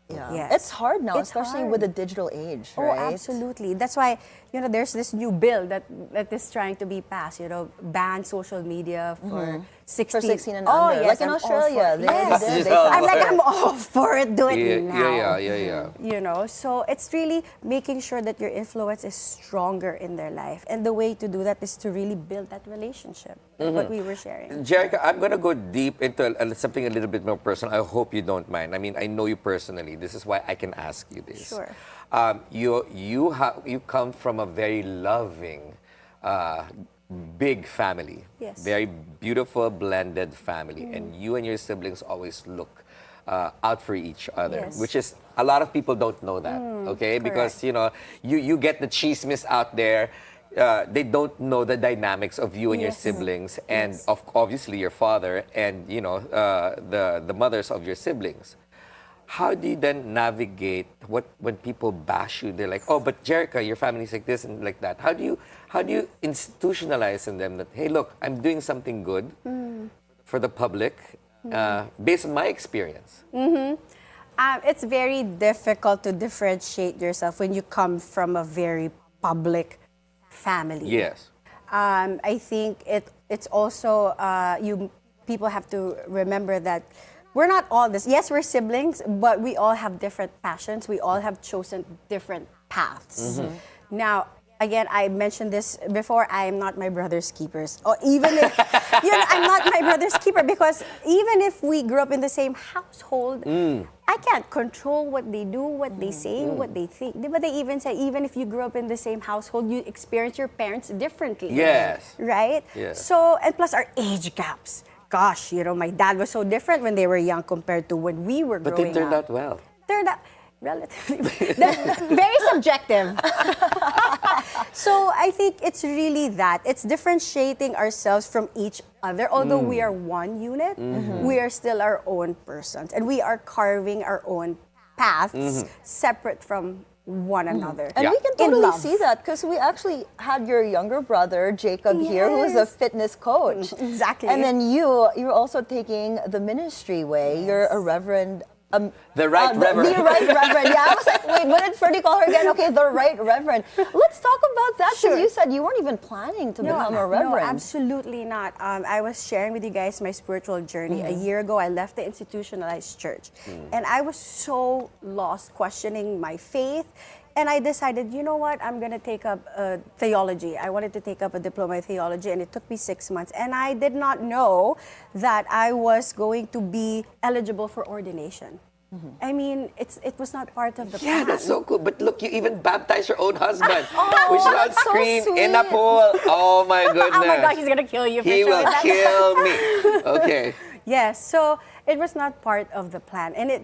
Yeah.
Yes.
It's hard now,
It's
especially
hard.
with the digital age,
Oh,
right?
absolutely. That's why, you know, there's this new bill that is trying to be passed, you know, ban social media for 16.
For 16 and
oh,
under.
Yes,
Like in
I'm all
Australia,
for it.
they
Yes.
did, they
I'm like, I'm all for it. Do it now.
Yeah.
You know, so it's really making sure that your influence is stronger in their life. And the way to do that is to really build that relationship, like what we were sharing.
Jerica, I'm going to go deep into something a little bit more personal. I hope you don't mind. I mean, I know you personally. This is why I can ask you this.
Sure.
You come from a very loving, big family.
Yes.
Very beautiful, blended family. And you and your siblings always look out for each other,
Yes.
which is, a lot of people don't know that, okay? Because, you know, you get the chismis out there. They don't know the dynamics of you and your
Yes.
siblings, and obviously your father, and you know the mothers of your siblings. How do you then navigate when people bash you? They're like, "Oh, but Jerica, your family's like this and like that." How do you institutionalize in them that, hey, look, I'm doing something good for the public based on my experience?
It's very difficult to differentiate yourself when you come from a very public family.
Yes.
I think it's also people have to remember that we're not all this. Yes, we're siblings, but we all have different passions. We all have chosen different paths. Now, again, I mentioned this before, I am not my brother's keepers. Or even if, I'm not my brother's keeper because even if we grew up in the same household, I can't control what they do, what they say, what they think. But they even say, even if you grew up in the same household, you experience your parents differently.
Yes.
Right?
Yes.
So, and plus our age gaps. Gosh, my dad was so different when they were young compared to when we were
But
growing
they turned
up.
out well.
Turned out relatively. That's very subjective. So I think it's really that. It's differentiating ourselves from each other. Although we are one unit, we are still our own persons. And we are carving our own paths separate from one another.
And we can
In
totally
love.
see that because we actually had your younger brother, Jacob, here, who is a fitness coach.
Exactly.
And then you're also taking the ministry way. You're a reverend.
The right reverend.
The right reverend. Yeah, I was like, wait, what did Ferdi call her again? Okay, the right reverend. Let's talk about that because you said you weren't even planning to become a reverend.
No, absolutely not. I was sharing with you guys my spiritual journey. A year ago, I left the institutionalized church. And I was so lost, questioning my faith. And I decided, you know what, I'm going to take up theology. I wanted to take up a diploma in theology, and it took me 6 months. And I did not know that I was going to be eligible for ordination. I mean, it was not part of the plan.
Yeah, that's so cool. But look, you even baptized your own husband,
Oh,
which is on
that's so
screen in a
sweet.
pool. Oh my goodness.
Oh my gosh, he's going to kill you for
He will
showing that.
kill me. Okay.
Yes, so it was not part of the plan. And it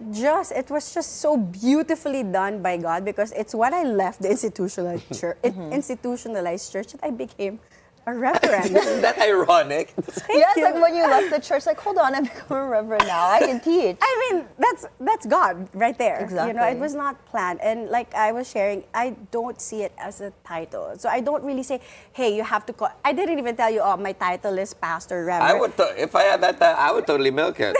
was just so beautifully done by God because it's when I left the institutionalized church that I became a reverend.
Isn't that ironic?
Yes, like when you left the church, like, hold on, I become a reverend now. I can teach.
I mean, that's God right there.
Exactly.
It was not planned. And like I was sharing, I don't see it as a title. So I don't really say, hey, you have to call. I didn't even tell you, oh, my title is Pastor Reverend.
If I had that, I would totally milk it.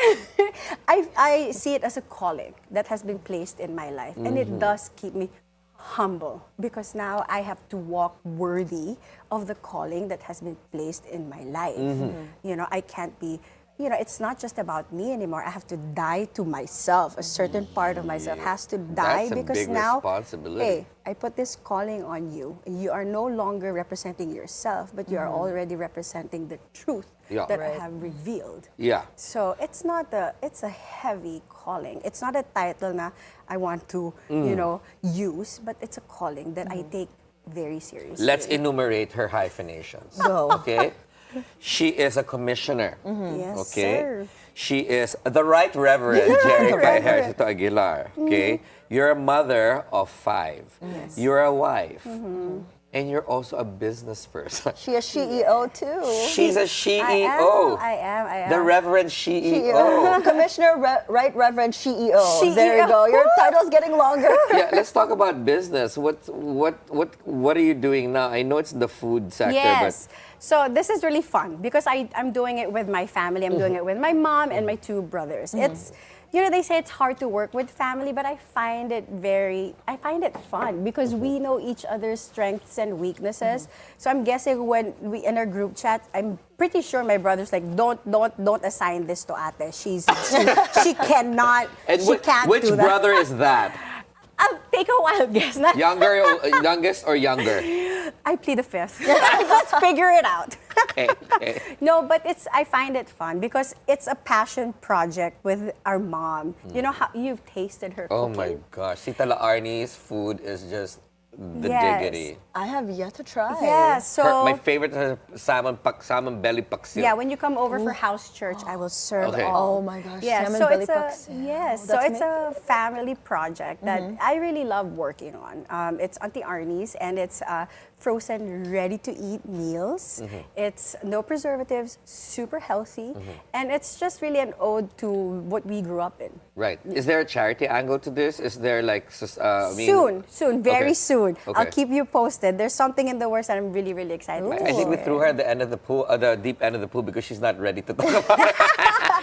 I see it as a calling that has been placed in my life. And it does keep me humble because now I have to walk worthy of the calling that has been placed in my life. I can't be, it's not just about me anymore. I have to die to myself. A certain part of myself has to die
That's a
because
big
now,
responsibility.
hey, I put this calling on you. You are no longer representing yourself, but you are already representing the truth that I have revealed.
Yeah.
So it's a heavy calling. It's not a title na I want to, use, but it's a calling that I take very seriously.
Let's enumerate her hyphenations.
Go.
Okay? She is a commissioner.
Yes,
Okay?
sir.
She is the Right Reverend Jerica Ejercito-Aguilar. Okay? You're a mother of 5.
Yes.
You're a wife. And you're also a business person.
She is CEO too.
She's a CEO.
I am.
The Reverend CEO.
Commissioner, Right Reverend CEO. There you go. Your title's getting longer.
Yeah, let's talk about business. What are you doing now? I know it's the food sector,
Yes. So this is really fun because I'm doing it with my family. I'm doing it with my mom and my 2 brothers. It's, they say it's hard to work with family, but I find it fun because we know each other's strengths and weaknesses. So I'm guessing when we in our group chat, I'm pretty sure my brother's like, don't assign this to Ate. She cannot.
And
she can't
which
do that.
brother is that?
I'll take a wild guess.
Youngest or younger?
I plead the 5th. Let's figure it out.
Okay.
No, but I find it fun because it's a passion project with our mom. You know how you've tasted her
Oh
cooking.
my gosh. Si Tala Arnie's food is just the
Yes.
diggity.
I have yet to try.
Yeah, so
My favorite is salmon belly paksiw.
yeah, when you come over for house church, I will serve
Okay.
all.
Oh my gosh,
Yeah,
salmon
so
belly
it's a
paksiw.
yes, so
That's
it's a family project that I really love working on. It's Auntie Arnie's, and it's frozen, ready-to-eat meals. It's no preservatives, super healthy, and it's just really an ode to what we grew up in.
Right. Is there a charity angle to this? Is there like
Soon, very
Okay.
soon. I'll
Okay.
keep you posted. There's something in the works that I'm really, really excited.
I think we threw her at the end of the pool, the deep end of the pool, because she's not ready to talk about it.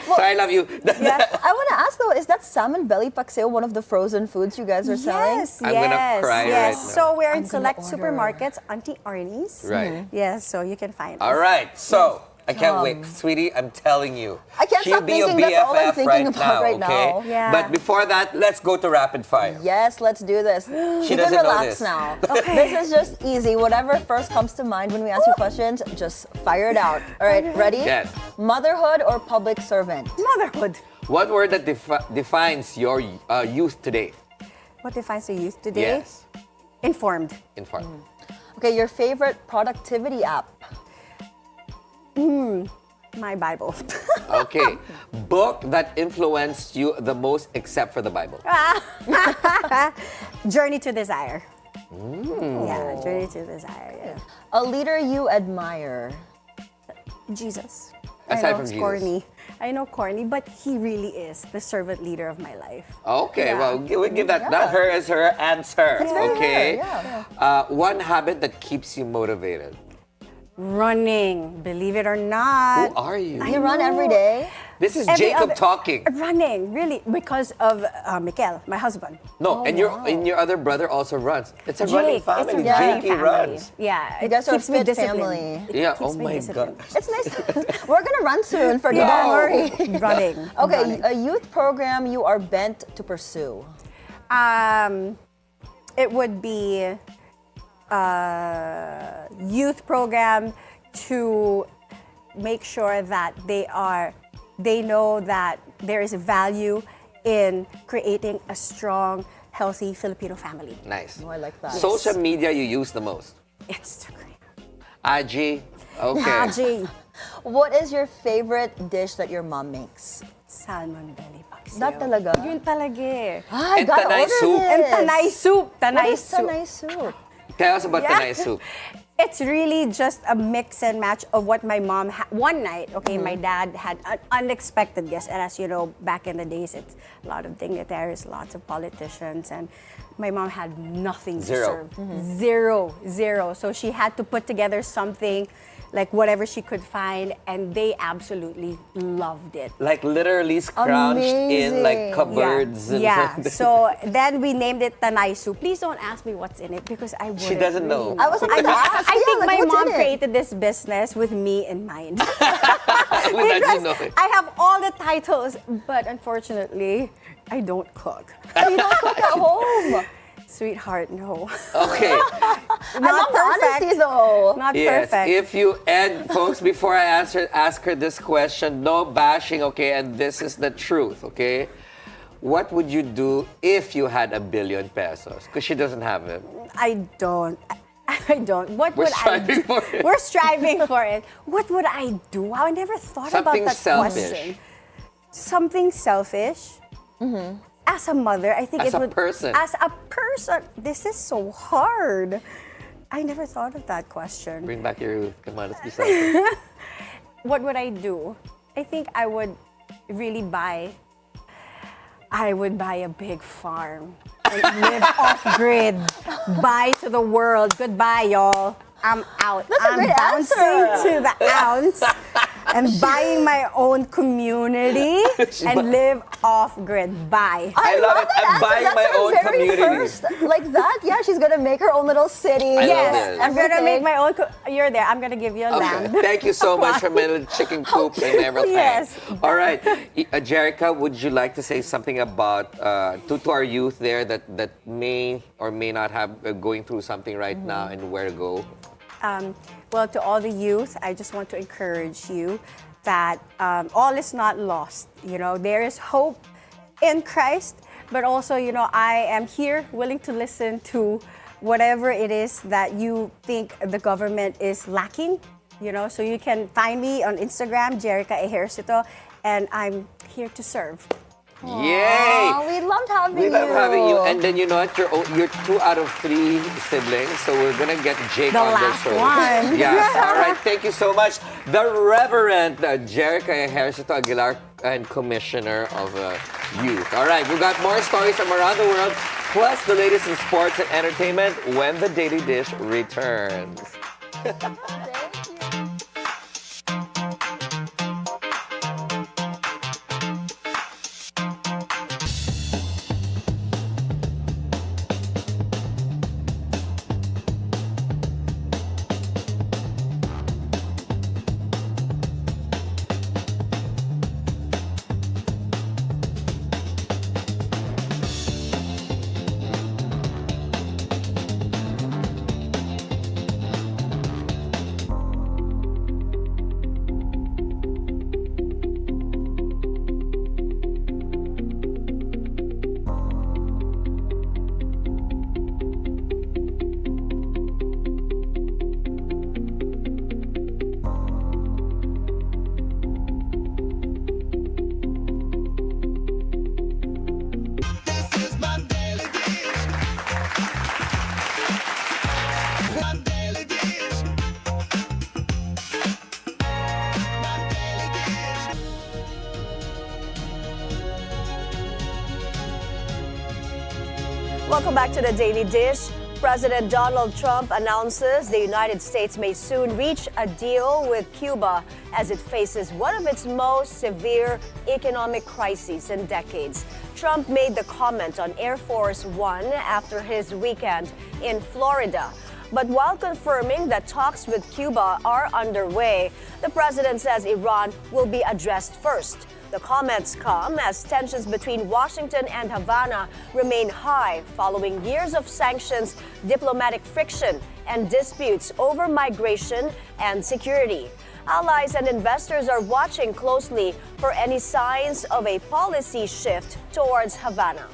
So I love you.
I want to ask though, is that salmon belly paksiw one of the frozen foods you guys are selling?
Yes,
I'm gonna cry
yes.
right now.
So we're in
I'm gonna
select
order.
supermarkets, Auntie Arnie's.
Right.
Yes, so you can find
All
us.
right. So I can't wait. Sweetie, I'm telling you.
I can't
She'll
stop
be your
thinking. That's all I'm
BFF
thinking about right
okay?
now.
Yeah.
But before that, let's go to rapid fire.
Yes, let's do this.
She
You can
doesn't know
relax
this.
now. This is just easy. Whatever first comes to mind when we ask you questions, just fire it out. All right, ready?
Yes.
Motherhood or public servant?
Motherhood.
What word that defines your youth today?
What defines the youth today?
Yes.
Informed.
Informed.
Okay, your favorite productivity app?
My Bible.
Okay. Book that influenced you the most except for the Bible.
Journey to Desire. Yeah, Journey to Desire. Yeah.
A leader you admire?
Jesus.
Aside
I know
from
it's
Jesus.
corny. I know corny, but he really is the servant leader of my life.
Okay,
Yeah.
well, we give that. That her is her answer.
That's very
Okay.
her, yeah.
One habit that keeps you motivated.
Running, believe it or not.
Who are you?
You run every day?
This is
Every
Jacob
other-
talking.
Running, really, because of Mikel, my husband.
No, and your other brother also runs. It's a running
Jake,
family.
it's a running
Jakey
family.
runs.
Yeah,
You
it
guys are a
keeps me
fit
disciplined.
family.
It
Yeah.
keeps
Oh
me
my
disciplined.
God.
It's nice. We're gonna run soon, Ferdi. Don't worry.
Running.
Okay,
running.
a youth program you are bent to pursue.
It would be youth program to make sure that they know that there is a value in creating a strong, healthy Filipino family.
Nice.
Oh, I like that.
Social media you use the most.
Instagram.
IG. Okay.
Haji.
What is your favorite dish that your mom makes?
Salmon belly paksiw.
That talaga?
Yun talaga eh.
Ah, I
And
gotta
tanay
order
soup.
this.
And tanay soup.
What
Tanay
is
soup.
tanay soup?
Tell us about
Yeah.
Tanay soup.
It's really just a mix and match of what my mom one night, okay, my dad had an unexpected guest. And as you know, back in the days, it's a lot of dignitaries, lots of politicians, and my mom had nothing
Zero.
to serve. Zero. So she had to put together something, like whatever she could find, and they absolutely loved it.
Like literally scrounged in like
Amazing.
cupboards. and
Yeah.
something.
So then we named it Tanay Soup. Please don't ask me what's in it because I wouldn't.
She doesn't know.
I was about to ask.
I
Yeah,
think
like,
my
what's in
mom
it?
created this business with me in mind.
Without you
Because
knowing.
I have all the titles, but unfortunately, I don't cook.
You don't cook at home.
Sweetheart, no.
Okay.
I love the honesty though.
Not
Yes,
perfect.
if you and folks, before I ask her this question, no bashing, okay, and this is the truth, okay? What would you do if you had $1 billion pesos? Because she doesn't have it.
I don't. I don't. What
We're
would I
striving
do?
for it.
We're striving for it. What would I do? I never thought
Something
about that
selfish.
question. Something selfish. As a mother, I think
As
it
a
would.
person.
As a person, this is so hard. I never thought of that question.
Bring back your youth. Come on, let's be selfish.
What would I do? I think I would really buy. I would buy a big farm and live off grid. Buy to the world. Goodbye, y'all. I'm out.
That's a
I'm
great
bouncing
answer.
to the ounce and buying my own community and live off grid. Bye.
I love it.
that
I'm
answer.
buying
That's
my
her
own
very
community.
First, like that, yeah, she's gonna make her own little city.
I love
Yes,
it.
I'm gonna
Everything.
make my own. You're there. I'm gonna give you a
Okay.
land.
Thank you so much for my little chicken coop and everything.
Yes.
All right. Jerica, would you like to say something about to our youth there that may or may not have going through something right now and where to go?
Well, to all the youth, I just want to encourage you that all is not lost. You know, there is hope in Christ, but also, you know, I am here willing to listen to whatever it is that you think the government is lacking. You know, so you can find me on Instagram, Jerica Ejercito, and I'm here to serve.
Yay!
Oh, we loved having
We
you.
love having you. And then you know what? You're 2 out of 3 siblings, so we're gonna get Jake
The
on the
last
show.
one.
Yes. All right. Thank you so much, the Reverend Jerica Ejercito-Aguilar and Commissioner of Youth. All right. We've got more stories from around the world, plus the latest in sports and entertainment when the Daily Dish returns.
Welcome back to the Daily Dish. President Donald Trump announces the United States may soon reach a deal with Cuba as it faces one of its most severe economic crises in decades. Trump made the comment on Air Force One after his weekend in Florida. But while confirming that talks with Cuba are underway, the president says Iran will be addressed first. The comments come as tensions between Washington and Havana remain high following years of sanctions, diplomatic friction, and disputes over migration and security. Allies and investors are watching closely for any signs of a policy shift towards Havana.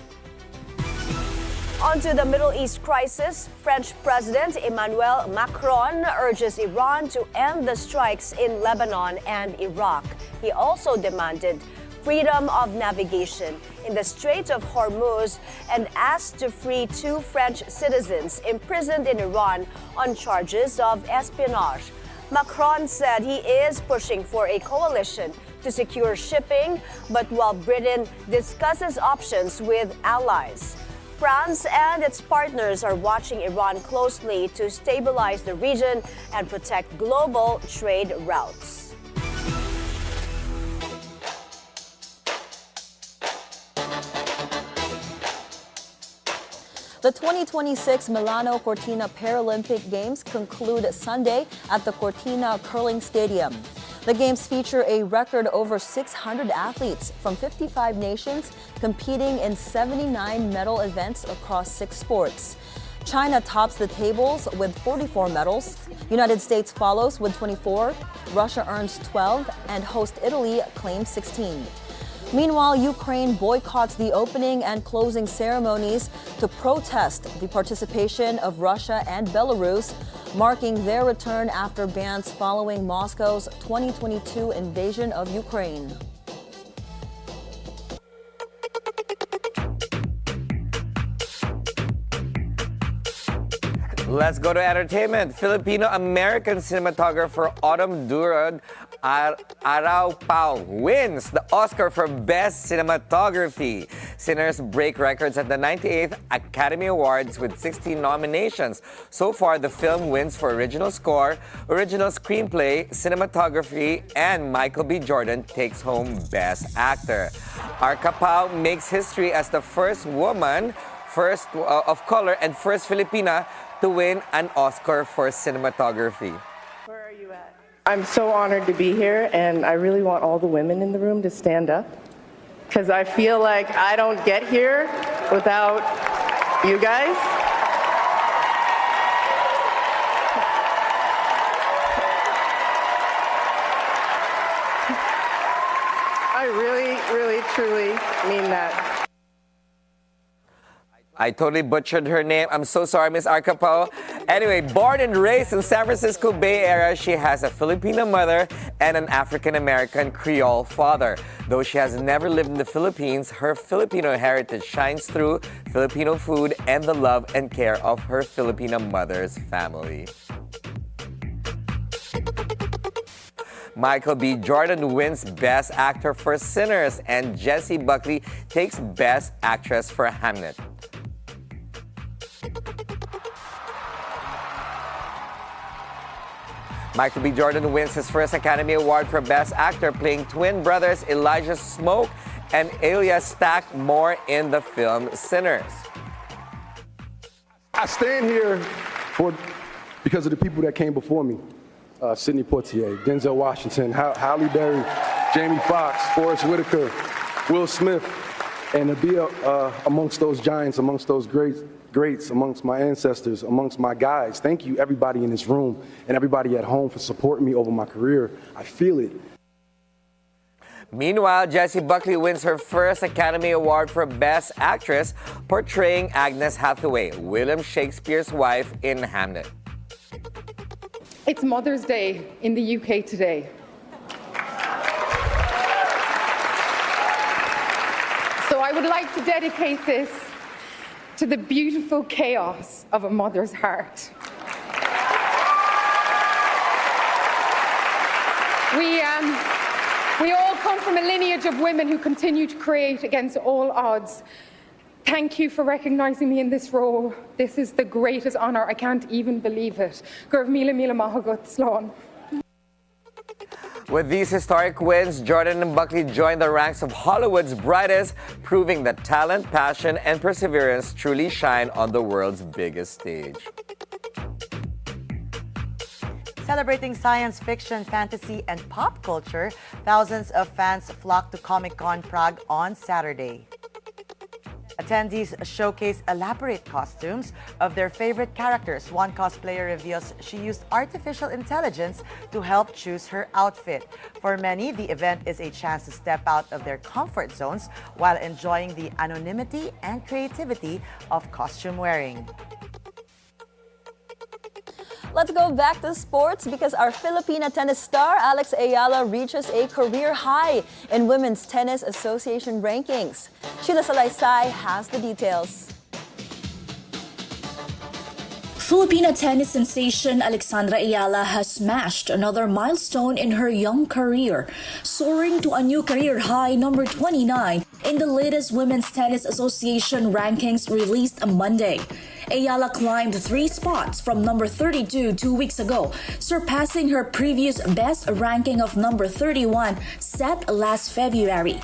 On to the Middle East crisis. French President Emmanuel Macron urges Iran to end the strikes in Lebanon and Iraq. He also demanded freedom of navigation in the Strait of Hormuz and asked to free 2 French citizens imprisoned in Iran on charges of espionage. Macron said he is pushing for a coalition to secure shipping, but while Britain discusses options with allies. France and its partners are watching Iran closely to stabilize the region and protect global trade routes.
The 2026 Milano Cortina Paralympic Games conclude Sunday at the Cortina Curling Stadium. The Games feature a record over 600 athletes from 55 nations competing in 79 medal events across 6 sports. China tops the tables with 44 medals. United States follows with 24. Russia earns 12 and host Italy claims 16. Meanwhile, Ukraine boycotts the opening and closing ceremonies to protest the participation of Russia and Belarus, marking their return after bans following Moscow's 2022 invasion of Ukraine.
Let's go to entertainment. Filipino-American cinematographer Autumn Durod Araw-Pao wins the Oscar for Best Cinematography. Sinners break records at the 98th Academy Awards with 16 nominations. So far, the film wins for Original Score, Original Screenplay, Cinematography, and Michael B. Jordan takes home Best Actor. Arca Pao makes history as the first woman, first of color, and first Filipina to win an Oscar for cinematography.
Where are you at? I'm so honored to be here, and I really want all the women in the room to stand up, because I feel like I don't get here without you guys. I really, really, truly mean that.
I totally butchered her name. I'm so sorry, Miss Arca Pao. Anyway, born and raised in San Francisco Bay Area, she has a Filipino mother and an African-American Creole father. Though she has never lived in the Philippines, her Filipino heritage shines through Filipino food and the love and care of her Filipino mother's family. Michael B. Jordan wins Best Actor for Sinners, and Jessie Buckley takes Best Actress for Hamnet. Michael B. Jordan wins his first Academy Award for Best Actor, playing twin brothers Elijah Smoke and Elia Stack Moore in the film Sinners.
I stand here because of the people that came before me. Sidney Poitier, Denzel Washington, Halle Berry, Jamie Foxx, Forrest Whitaker, Will Smith, and to be amongst those giants, amongst those greats, amongst my ancestors, amongst my guys. Thank you, everybody in this room and everybody at home, for supporting me over my career. I feel it.
Meanwhile, Jessie Buckley wins her first Academy Award for Best Actress, portraying Agnes Hathaway, William Shakespeare's wife in Hamlet.
It's Mother's Day in the UK today. So I would like to dedicate this to the beautiful chaos of a mother's heart. We all come from a lineage of women who continue to create against all odds Thank you for recognizing me in this role. This is the greatest honor. I can't even believe it. Gurv mila mila mahagot slán.
With these historic wins, Jordan and Buckley joined the ranks of Hollywood's brightest, proving that talent, passion, and perseverance truly shine on the world's biggest stage.
Celebrating science fiction, fantasy, and pop culture, thousands of fans flocked to Comic-Con Prague on Saturday. Attendees showcase elaborate costumes of their favorite characters. One cosplayer reveals she used artificial intelligence to help choose her outfit. For many, the event is a chance to step out of their comfort zones while enjoying the anonymity and creativity of costume wearing.
Let's go back to sports because our Filipina tennis star Alex Ayala reaches a career high in Women's Tennis Association rankings. Sheila Salaysay has the details.
Filipina tennis sensation Alexandra Ayala has smashed another milestone in her young career, soaring to a new career high number 29 in the latest Women's Tennis Association rankings released on Monday. Ayala climbed 3 spots from number 32 2 weeks ago, surpassing her previous best ranking of number 31 set last February.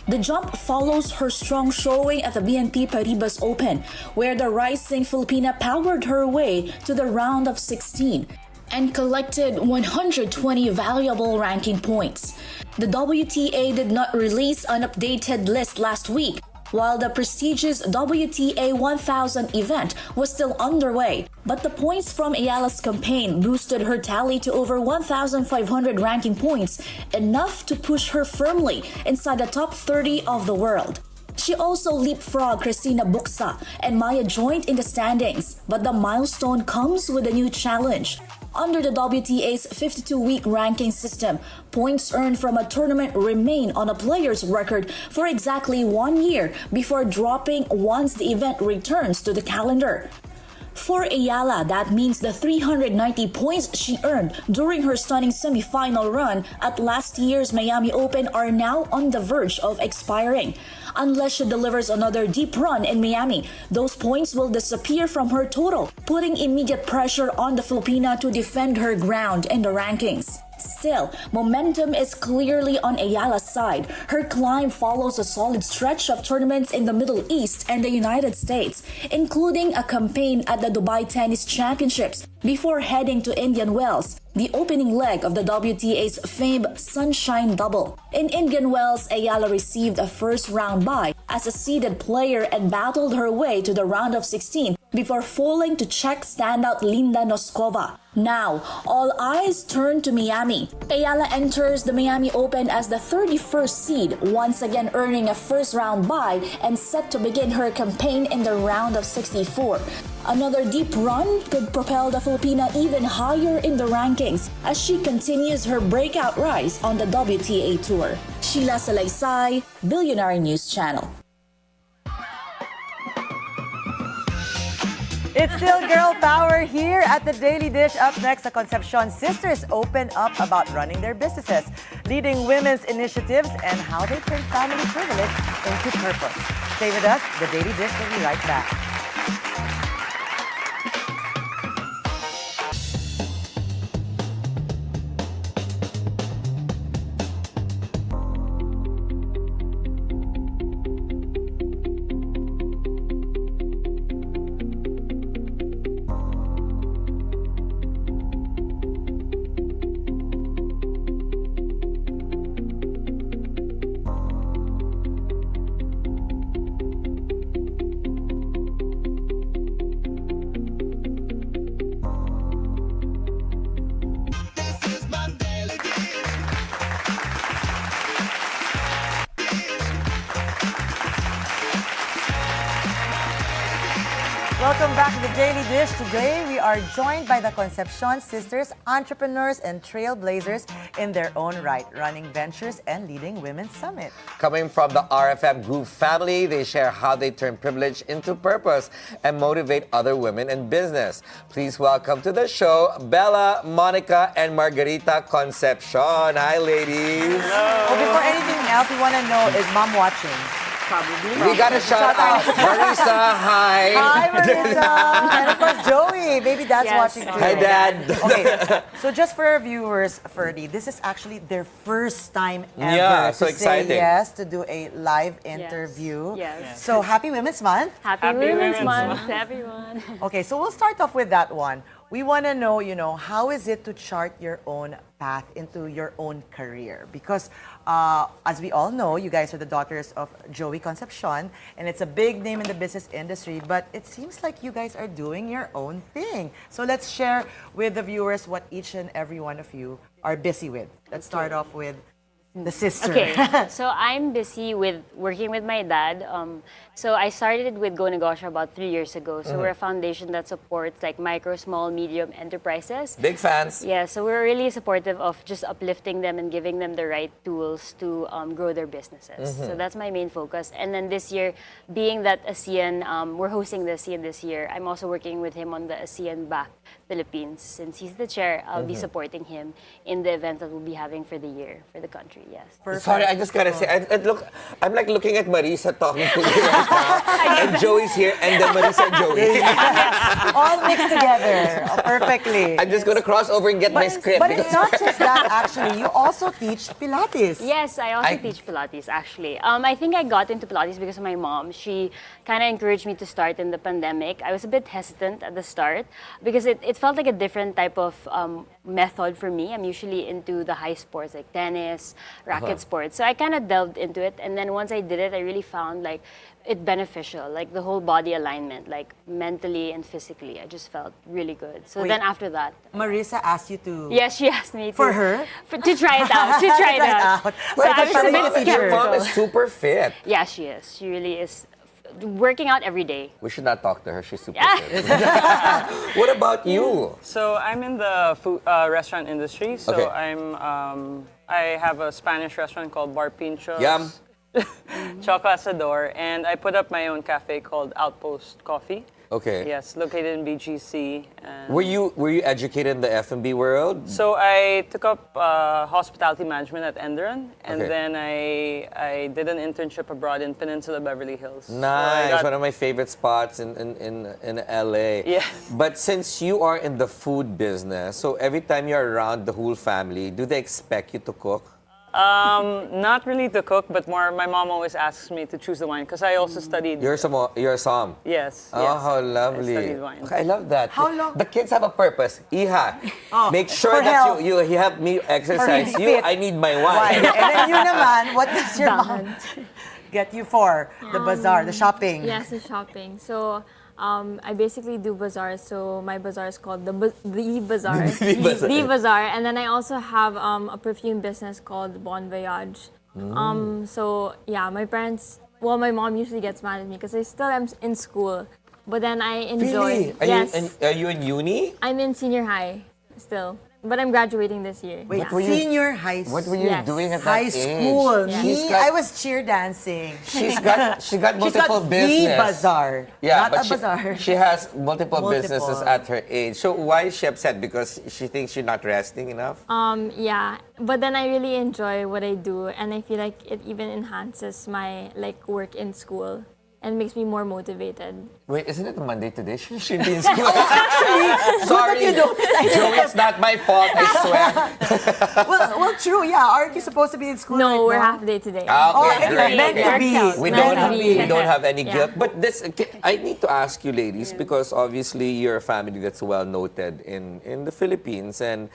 The jump follows her strong showing at the BNP Paribas Open, where the rising Filipina powered her way to the round of 16 and collected 120 valuable ranking points. The WTA did not release an updated list last week, while the prestigious WTA 1000 event was still underway, but the points from Ayala's campaign boosted her tally to over 1,500 ranking points, enough to push her firmly inside the top 30 of the world. She also leapfrogged Cristina Buxa and Maya joined in the standings, but the milestone comes with a new challenge. Under the WTA's 52-week ranking system, points earned from a tournament remain on a player's record for exactly 1 year before dropping once the event returns to the calendar. For Ayala, that means the 390 points she earned during her stunning semi-final run at last year's Miami Open are now on the verge of expiring. Unless she delivers another deep run in Miami, those points will disappear from her total, putting immediate pressure on the Filipina to defend her ground in the rankings. Still, momentum is clearly on Ayala's side. Her climb follows a solid stretch of tournaments in the Middle East and the United States, including a campaign at the Dubai Tennis Championships before heading to Indian Wells, the opening leg of the WTA's famed Sunshine Double. In Indian Wells, Ayala received a first-round bye as a seeded player and battled her way to the round of 16 before falling to Czech standout Linda Noskova. Now, all eyes turn to Miami. Ayala enters the Miami Open as the 31st seed, once again earning a first-round bye and set to begin her campaign in the round of 64. Another deep run could propel the Filipina even higher in the rankings as she continues her breakout rise on the WTA Tour. Sheila Salaysay, Bilyonaryo News Channel.
It's still girl power here at the Daily Dish. Up next, the Concepcion Sisters open up about running their businesses, leading women's initiatives, and how they turn family privilege into purpose. Stay with us. The Daily Dish will be right back. Welcome back to the Daily Dish. Today, we are joined by the Concepcion Sisters, entrepreneurs and trailblazers in their own right, running ventures and leading Women's Summit.
Coming from the RFM Group family, they share how they turn privilege into purpose and motivate other women in business. Please welcome to the show, Bella, Monica, and Margarita Concepcion. Hi, ladies.
Hello. Well, before anything else, we want to know, is Mom watching?
probably.
We got a shout out. Marisa, hi.
Hi, Marisa. And of course, Joey. Baby Dad's
Yes.
watching too.
Hi, Dad.
Okay, so just for our viewers, Ferdi, this is actually their first time ever
Yeah,
to
so exciting.
say yes to do a live interview.
Yes.
So happy Women's Month.
Happy Women's Month to everyone.
Okay, so we'll start off with that one. We want to know, how is it to chart your own path into your own career? Because as we all know, you guys are the daughters of Joey Concepcion, and it's a big name in the business industry, but it seems like you guys are doing your own thing. So let's share with the viewers what each and every one of you are busy with. Let's start off with the sister.
Okay, so I'm busy with working with my dad. So I started with Go Negosyo about 3 years ago. So we're a foundation that supports like micro, small, medium enterprises.
Big fans.
Yeah, so we're really supportive of just uplifting them and giving them the right tools to grow their businesses. So that's my main focus. And then this year, being that ASEAN, we're hosting the ASEAN this year, I'm also working with him on the ASEAN Back Philippines. Since he's the chair, I'll be supporting him in the events that we'll be having for the year, for the country, yes.
Sorry, I just gotta say, I'm like looking at Marisa talking to me right now, and Joey's here, and then Marisa and Joey.
All mixed together perfectly.
I'm just gonna cross over and get my script.
But it's not just that, actually. You also teach Pilates.
Yes, I also teach Pilates, actually. I think I got into Pilates because of my mom. She kind of encouraged me to start in the pandemic. I was a bit hesitant at the start because it felt like a different type of method for me. I'm usually into the high sports like tennis, racket sports. So I kind of delved into it. And then once I did it, I really found like it beneficial, like the whole body alignment, like mentally and physically. I just felt really good. So then after that,
Marisa asked you to...
yes, she asked me
For her?
to try it out. To try it out.
Well,
So I was a bit
Your mom
skeptical.
is super fit.
Yeah, she is. She really is working out every day.
We should not talk to her. She's super fit. What about you?
So I'm in the food, restaurant industry. So
Okay.
I have a Spanish restaurant called Bar Pinchos.
Yum.
Choco Asador, and I put up my own cafe called Outpost Coffee.
Okay.
Yes, located in BGC. And
Were you educated in the F&B world?
so I took up hospitality management at Enderon, and
Okay.
then I did an internship abroad in Peninsula Beverly Hills. So I
Nice,
got-
one of my favorite spots in LA.
Yes.
But since you are in the food business, so every time you're around the whole family, do they expect you to cook?
Not really to cook, but more. My mom always asks me to choose the wine because I also studied.
You're a som.
Yes.
Oh,
yes.
how
I
lovely.
studied wine.
Okay, I love that.
How long-
The kids have a purpose. Iha, make sure
for
that
health.
you help me exercise.
For
You,
fit.
I need my
Why?
wine.
And then you naman, what does your mom get you for? The bazaar, the shopping.
Yes, the shopping. So I basically do bazaars. So my bazaar is called the Bazaar. The Bazaar. And then I also have a perfume business called Bon Voyage. So yeah, my mom usually gets mad at me because I still am in school. But then I enjoy.
Really? Are you in uni?
I'm in senior high still. But I'm graduating this year.
Wait,
What were you-
senior high school.
What were you
Yes.
doing at
High
that age?
school.
She's
Me,
got-
I was cheer dancing.
She got multiple
the
business.
bazaar.
Yeah,
not
but
a bazaar.
she has multiple businesses
Multiple.
at her age. So why is she upset? Because she thinks you're not resting enough?
Yeah, but then I really enjoy what I do, and I feel like it even enhances my work in school and makes me more motivated.
Wait, isn't it Monday today? She should be in school. Sorry, Joey, it's not my fault, I swear.
well, true, yeah. Aren't you supposed to be in school
No,
right
we're
now?
half day today.
Okay,
it's
great.
meant to be.
We don't have any guilt. But this, I need to ask you, ladies, because obviously you're a family that's well noted in the Philippines, and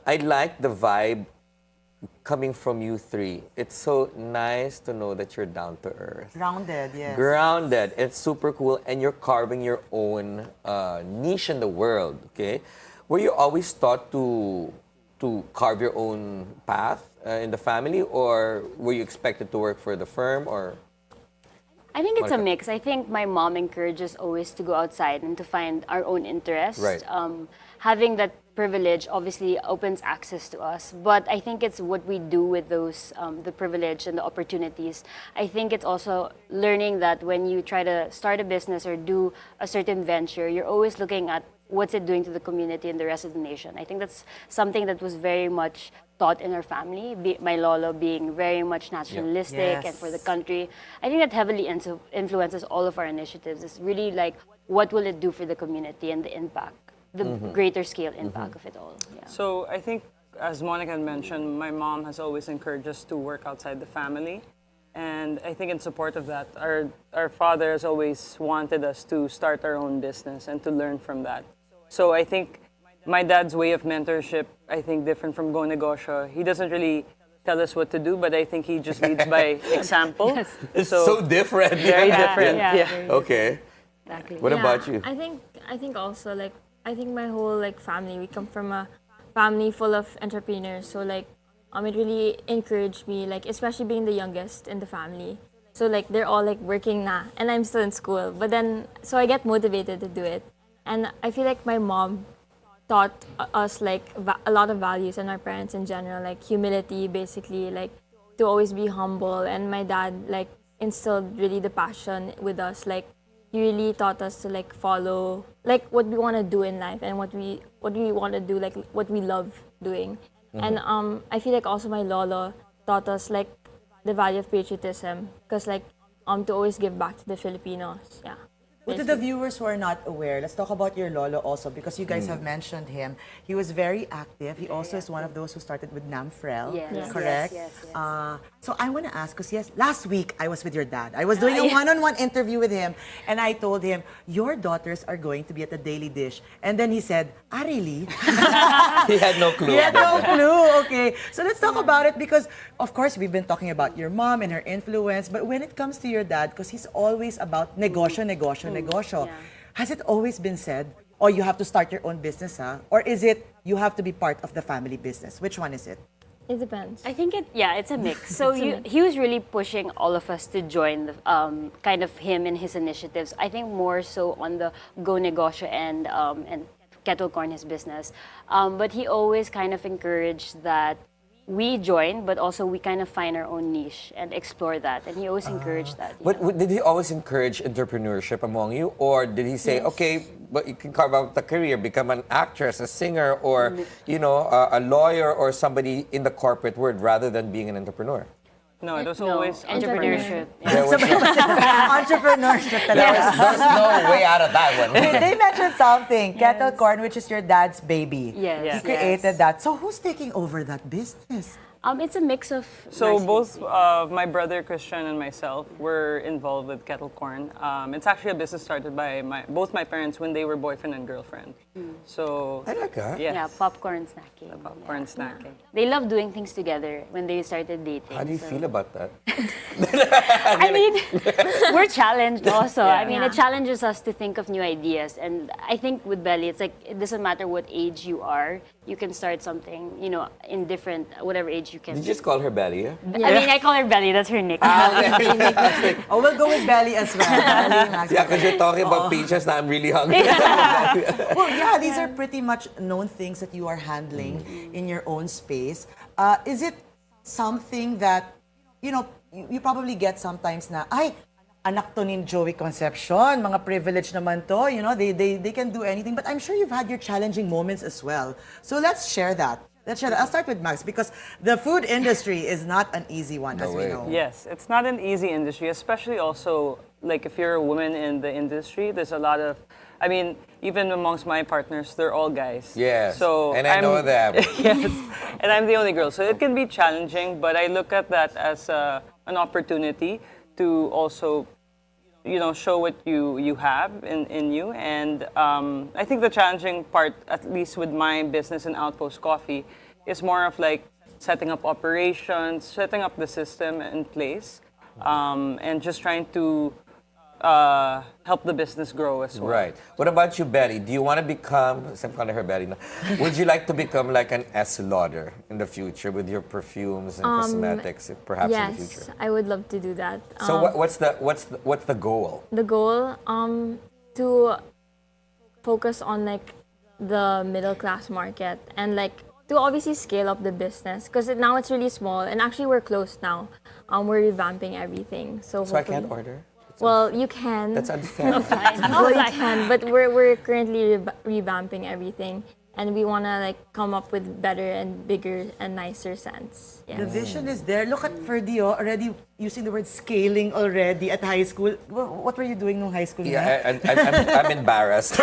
I like the vibe coming from you three. It's so nice to know that you're down to earth.
Grounded, yes.
Grounded. It's super cool, and you're carving your own niche in the world. Okay, were you always taught to carve your own path in the family, or were you expected to work for the firm, or?
I think it's a
Monica?
mix. I think my mom encourages always to go outside and to find our own interests.
Right.
Having that privilege obviously opens access to us, but I think it's what we do with those, the privilege and the opportunities. I think it's also learning that when you try to start a business or do a certain venture, you're always looking at what's it doing to the community and the rest of the nation. I think that's something that was very much taught in our family, my lolo being very much nationalistic and for the country. I think that heavily influences all of our initiatives. It's really like, what will it do for the community and the impact, the greater scale impact of it all. Yeah.
So I think, as Monica had mentioned, my mom has always encouraged us to work outside the family. And I think in support of that, our father has always wanted us to start our own business and to learn from that. So I think my dad's way of mentorship, I think different from Go Negosyo. He doesn't really tell us what to do, but I think he just leads by example.
Yes. It's so different.
Very different.
Okay.
Exactly.
What about you?
I think also like I think my whole like family, we come from a family full of entrepreneurs. So like it really encouraged me, like especially being the youngest in the family. So like they're all like working now, and I'm still in school. But then so I get motivated to do it, and I feel like my mom taught us like a lot of values, and our parents in general, like humility, basically, like to always be humble. And my dad like instilled really the passion with us, like he really taught us to like follow like what we want to do in life and what we want to do, like what we love doing. And I feel like also my lolo taught us like the value of patriotism, because like to always give back to the Filipinos. Yeah.
Well, to the viewers who are not aware, let's talk about your lolo also, because you guys have mentioned him. He was very active. He also is one of those who started with NAMFREL, correct?
Yes.
So I want to ask, because last week I was with your dad. I was doing a one-on-one interview with him, and I told him, your daughters are going to be at the Daily Dish. And then he said, really?
He had no clue.
He had no clue, okay. So let's talk about it, because of course we've been talking about your mom and her influence, but when it comes to your dad, because he's always about negosyo. Has it always been said, oh, you have to start your own business, or is it you have to be part of the family business? Which one is it?
It depends.
I think it's a mix. So he was really pushing all of us to join the, kind of him and his initiatives. I think more so on the Go Negosyo and Kettle Corn, his business. But he always kind of encouraged that we join, but also we kind of find our own niche and explore that. And he always encouraged that.
But did he always encourage entrepreneurship among you? Or did he say, okay, but you can carve out the career, become an actress, a singer, or, a lawyer or somebody in the corporate world rather than being an entrepreneur?
No, it was always
entrepreneurship.
Entrepreneurship.
There's no way out of that one.
They mentioned something, Kettle Corn, which is your dad's baby.
Yes.
He created that. So who's taking over that business?
It's a mix of...
So both my brother Christian and myself were involved with Kettle Corn. It's actually a business started by both my parents when they were boyfriend and girlfriend. So
I like that.
Yes.
Yeah, popcorn snacking.
The popcorn snacking.
They love doing things together when they started dating.
How do you feel about that?
I mean, we're challenged also. I mean, it challenges us to think of new ideas. And I think with Belly, it's like, it doesn't matter what age you are, you can start something, in different, whatever age you can.
Did you just call her Belly? Yeah?
I mean, I call her Belly, that's her nickname.
Oh, we'll go with Belly as well.
Yeah, because you're talking about peaches now I'm really hungry.
Well, yeah, these are pretty much known things that you are handling in your own space. Is it something that, you probably get sometimes na, ay, anak to ni Joey Concepcion, mga privilege naman to, they can do anything. But I'm sure you've had your challenging moments as well. So let's share that. I'll start with Max, because the food industry is not an easy one, as we know.
Yes, it's not an easy industry, especially also, like if you're a woman in the industry, there's a lot of, even amongst my partners, they're all guys.
Yes,
so
and I know them.
Yes, and I'm the only girl. So it can be challenging, but I look at that as an opportunity to also, show what you have in you. And I think the challenging part, at least with my business in Outpost Coffee, is more of like setting up operations, setting up the system in place, and just trying to help the business grow as well.
Right. What about you, Betty? Do you want to become, I'm calling her Betty now, would you like to become like an S-Lauder in the future with your perfumes and cosmetics, perhaps in the future?
Yes, I would love to do that.
So what's the goal?
The goal, to focus on like the middle class market and like to obviously scale up the business, because now it's really small, and actually we're closed now. We're revamping everything. So
I can't order?
Well, you can.
That's unfair.
Well, you can, but we're currently revamping everything, and we wanna like come up with better and bigger and nicer scents.
The vision is there. Look at Ferdi, already using the word scaling already at high school. What were you doing in high school?
Yeah, I'm embarrassed.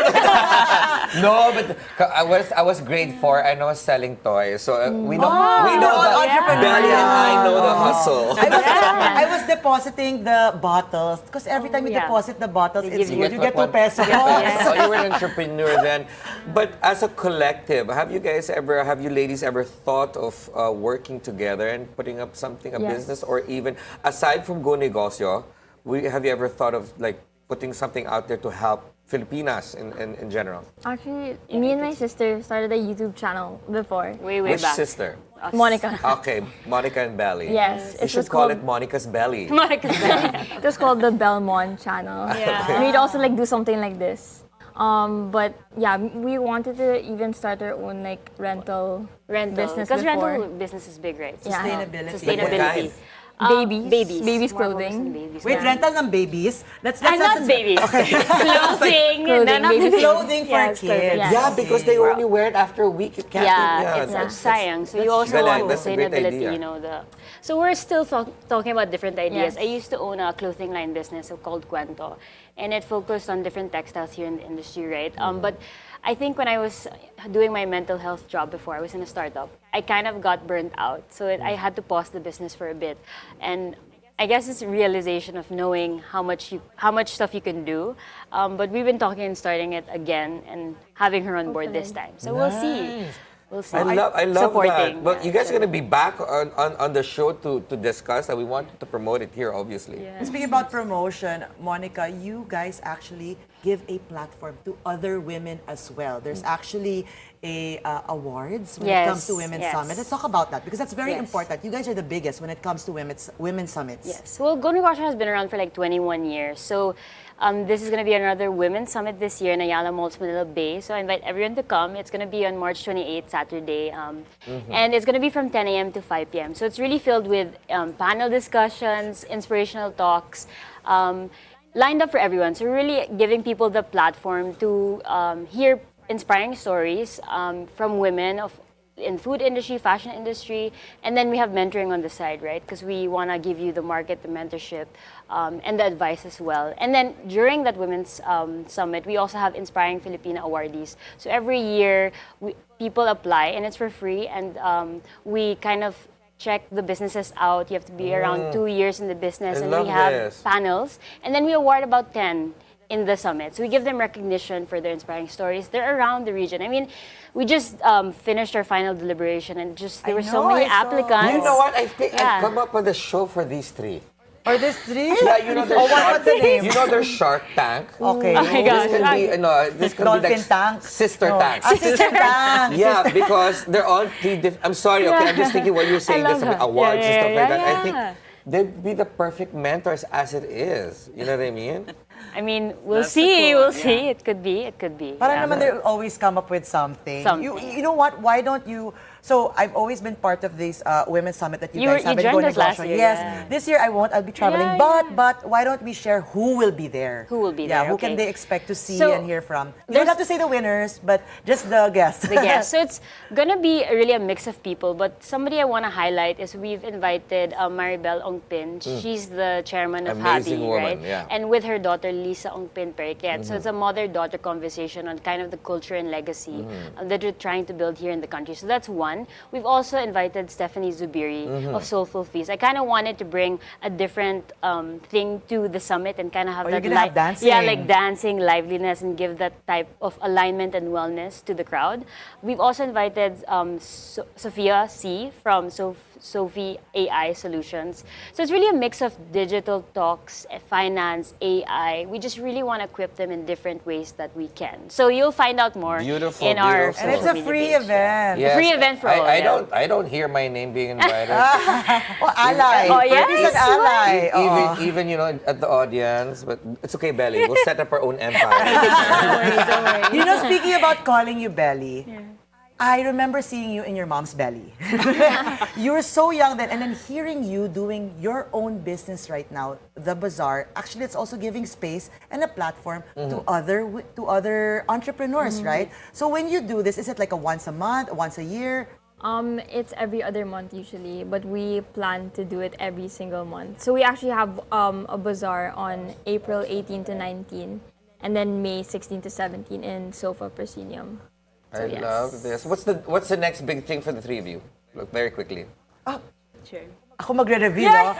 No, but I was grade 4 and I was selling toys. So we know that Belly and I know the hustle.
I was depositing the bottles because every time you deposit the bottles, it's good. You get 2 pesos.
So you were an entrepreneur then. But as a collective, have you ladies ever thought of working together and putting up something, a business, or even aside from Go Negosyo, have you ever thought of like putting something out there to help Filipinas in general?
Actually, me and my sister started a YouTube channel before.
Way
Which
back.
sister?
Monica.
Okay, Monica and Belly.
Yes.
You should call it Monica's Belly.
Monica's Belly. It was called the Belmont channel.
Yeah.
We'd also like do something like this. But yeah, we wanted to even start our own like rental business
Because
before.
rental business is big, right?
Sustainability.
Babies
More focused on
clothing.
babies.
Wait, rental ng babies? Let's
Not babies. Clothing.
Clothing for kids.
Yes.
Yeah, because they only wear it after a week. You can't.
It's sayang. So you also
true.
want
That's a great
sustainability,
idea.
So we're still talking about different ideas.
Yes.
I used to own a clothing line business called Cuento, and it focused on different textiles here in the industry, right? But I think when I was doing my mental health job before, I was in a startup, I kind of got burnt out. So I had to pause the business for a bit. And I guess it's a realization of knowing how much stuff you can do. But we've been talking and starting it again and having her on board this time. So we'll see. We'll see.
I love
supporting.
that. But you guys are going to be back on the show to discuss that. We want to promote it here, obviously.
Yeah.
And speaking about promotion, Monica, you guys actually give a platform to other women as well. There's actually a awards when it comes to Women's Summit. Let's talk about that because that's very important. You guys are the biggest when it comes to women's summits.
Yes. Well, Go Negosyo has been around for like 21 years. So this is going to be another Women's Summit this year in Ayala Malls, Manila Bay. So I invite everyone to come. It's going to be on March 28th, Saturday. And it's going to be from 10 a.m. to 5 p.m. So it's really filled with panel discussions, inspirational talks, lined up for everyone. So really giving people the platform to hear inspiring stories from women in food industry, fashion industry, and then we have mentoring on the side, right? Because we want to give you the market, the mentorship, and the advice as well. And then during that Women's Summit, we also have Inspiring Filipina awardees. So every year, people apply, and it's for free, and we kind of check the businesses out. You have to be around 2 years in the business, and we have panels, and then we award about 10 in the summit. So we give them recognition for their inspiring stories. They're around the region. I mean, we just finished our final deliberation and there were so many applicants.
You know what? I think I've come up with a show for these 3.
Are these 3?
Yeah, you know there's
what's the name?
You know there's Shark Tank.
Okay.
Oh my gosh.
This can be like
Tank.
Sister Tank.
Sister Tank.
Yeah, because they're all 3 different. I'm sorry, okay, I'm just thinking what you're saying. There's some awards and stuff like that. I think they'd be the perfect mentors as it is. You know what I mean?
I mean, we'll see. It could be.
Parang naman they'll always come up with something. You know what? Why don't you... So I've always been part of this Women's Summit that you guys have been going to
last year.
Yes.
Yeah.
This year I won't. I'll be traveling. But why don't we share who will be there?
Who will be
Yeah,
there?
who can they expect to see and hear from? You don't have to say the winners, but just the guests.
The guests. So it's gonna be really a mix of people. But somebody I want to highlight is we've invited Maribel Ongpin. She's the chairman of
Amazing
HABI,
woman,
right?
yeah.
And with her daughter Lisa Ongpin Periquet. So it's a mother-daughter conversation on kind of the culture and legacy that we're trying to build here in the country. So that's one. We've also invited Stephanie Zubiri of Soulful Feast. I kind of wanted to bring a different thing to the summit and kind of have
you're gonna have dancing.
Yeah, like dancing, liveliness, and give that type of alignment and wellness to the crowd. We've also invited Sophia C from Sophie AI Solutions. So it's really a mix of digital talks, finance, AI. We just really want to equip them in different ways that we can. So you'll find out more in our
And it's a free event.
Yes.
Free event for all.
I don't hear my name being invited.
Ally.
Oh, yes?
He's an ally.
Even at the audience, but it's okay, Belly. We'll set up our own empire.
You know, speaking about calling you Belly, I remember seeing you in your mom's belly. You were so young then, and then hearing you doing your own business right now, the bazaar. Actually, it's also giving space and a platform to other entrepreneurs, right? So when you do this, is it like a once a month, once a year?
It's every other month usually, but we plan to do it every single month. So we actually have a bazaar on April 18 to 19, and then May 16 to 17 in Sofa Proscenium.
I love this. What's the next big thing for the three of you? Look very quickly.
Sure.
Ako magre-reveal,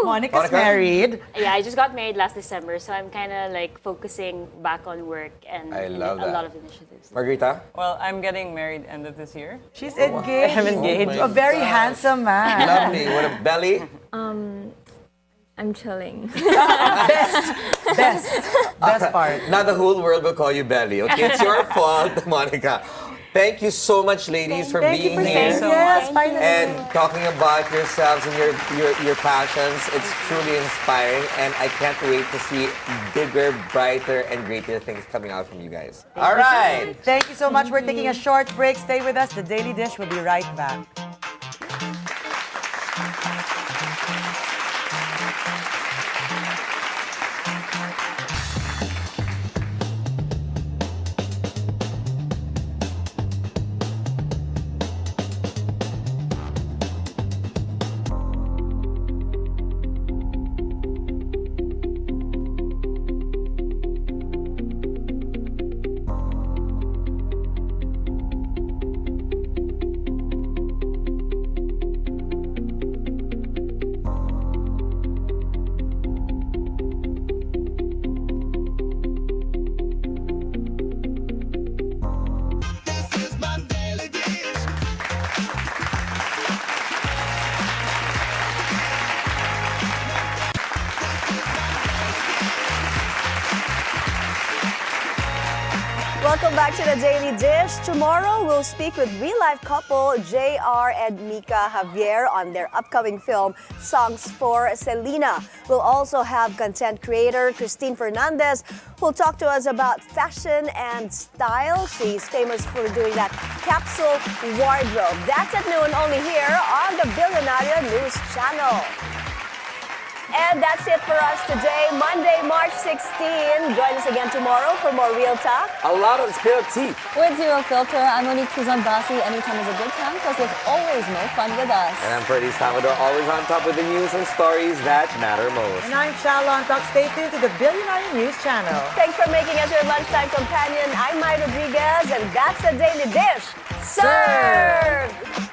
Monica's married.
Yeah, I just got married last December, so I'm kind of like focusing back on work and
I love
a
that.
lot of initiatives.
Margarita?
Well, I'm getting married end of this year.
She's engaged.
I'm engaged.
A very handsome man.
Lovely. What a belly.
I'm chilling.
Best part.
Now the whole world will call you belly. Okay, it's your fault, Monica. Thank you so much, ladies, for being here
Yes, finally.
and talking about yourselves and your passions. It's truly inspiring, and I can't wait to see bigger, brighter, and greater things coming out from you guys. All right.
Thank you so much. We're taking a short break. Stay with us. The Daily Dish will be right back.
Welcome back to the Daily Dish. Tomorrow, we'll speak with real-life couple JR and Mika Javier on their upcoming film, Songs for Selena. We'll also have content creator Christine Fernandez, who'll talk to us about fashion and style. She's famous for doing that capsule wardrobe. That's at noon only here on the Bilyonaryo News Channel. And that's it for us today, Monday, March 16. Join us again tomorrow for more Real Talk.
A lot of spilled tea.
With Zero Filter, I'm Monique Tuzon-Basi. Anytime is a good time because there's always more fun with us.
And I'm Ferdi Salvador, always on top of the news and stories that matter most.
And I'm Chal Lontoc. Stay tuned to the Bilyonaryo News Channel.
Thanks for making us your lunchtime companion. I'm Mai Rodriguez, and that's the Daily Dish. Served!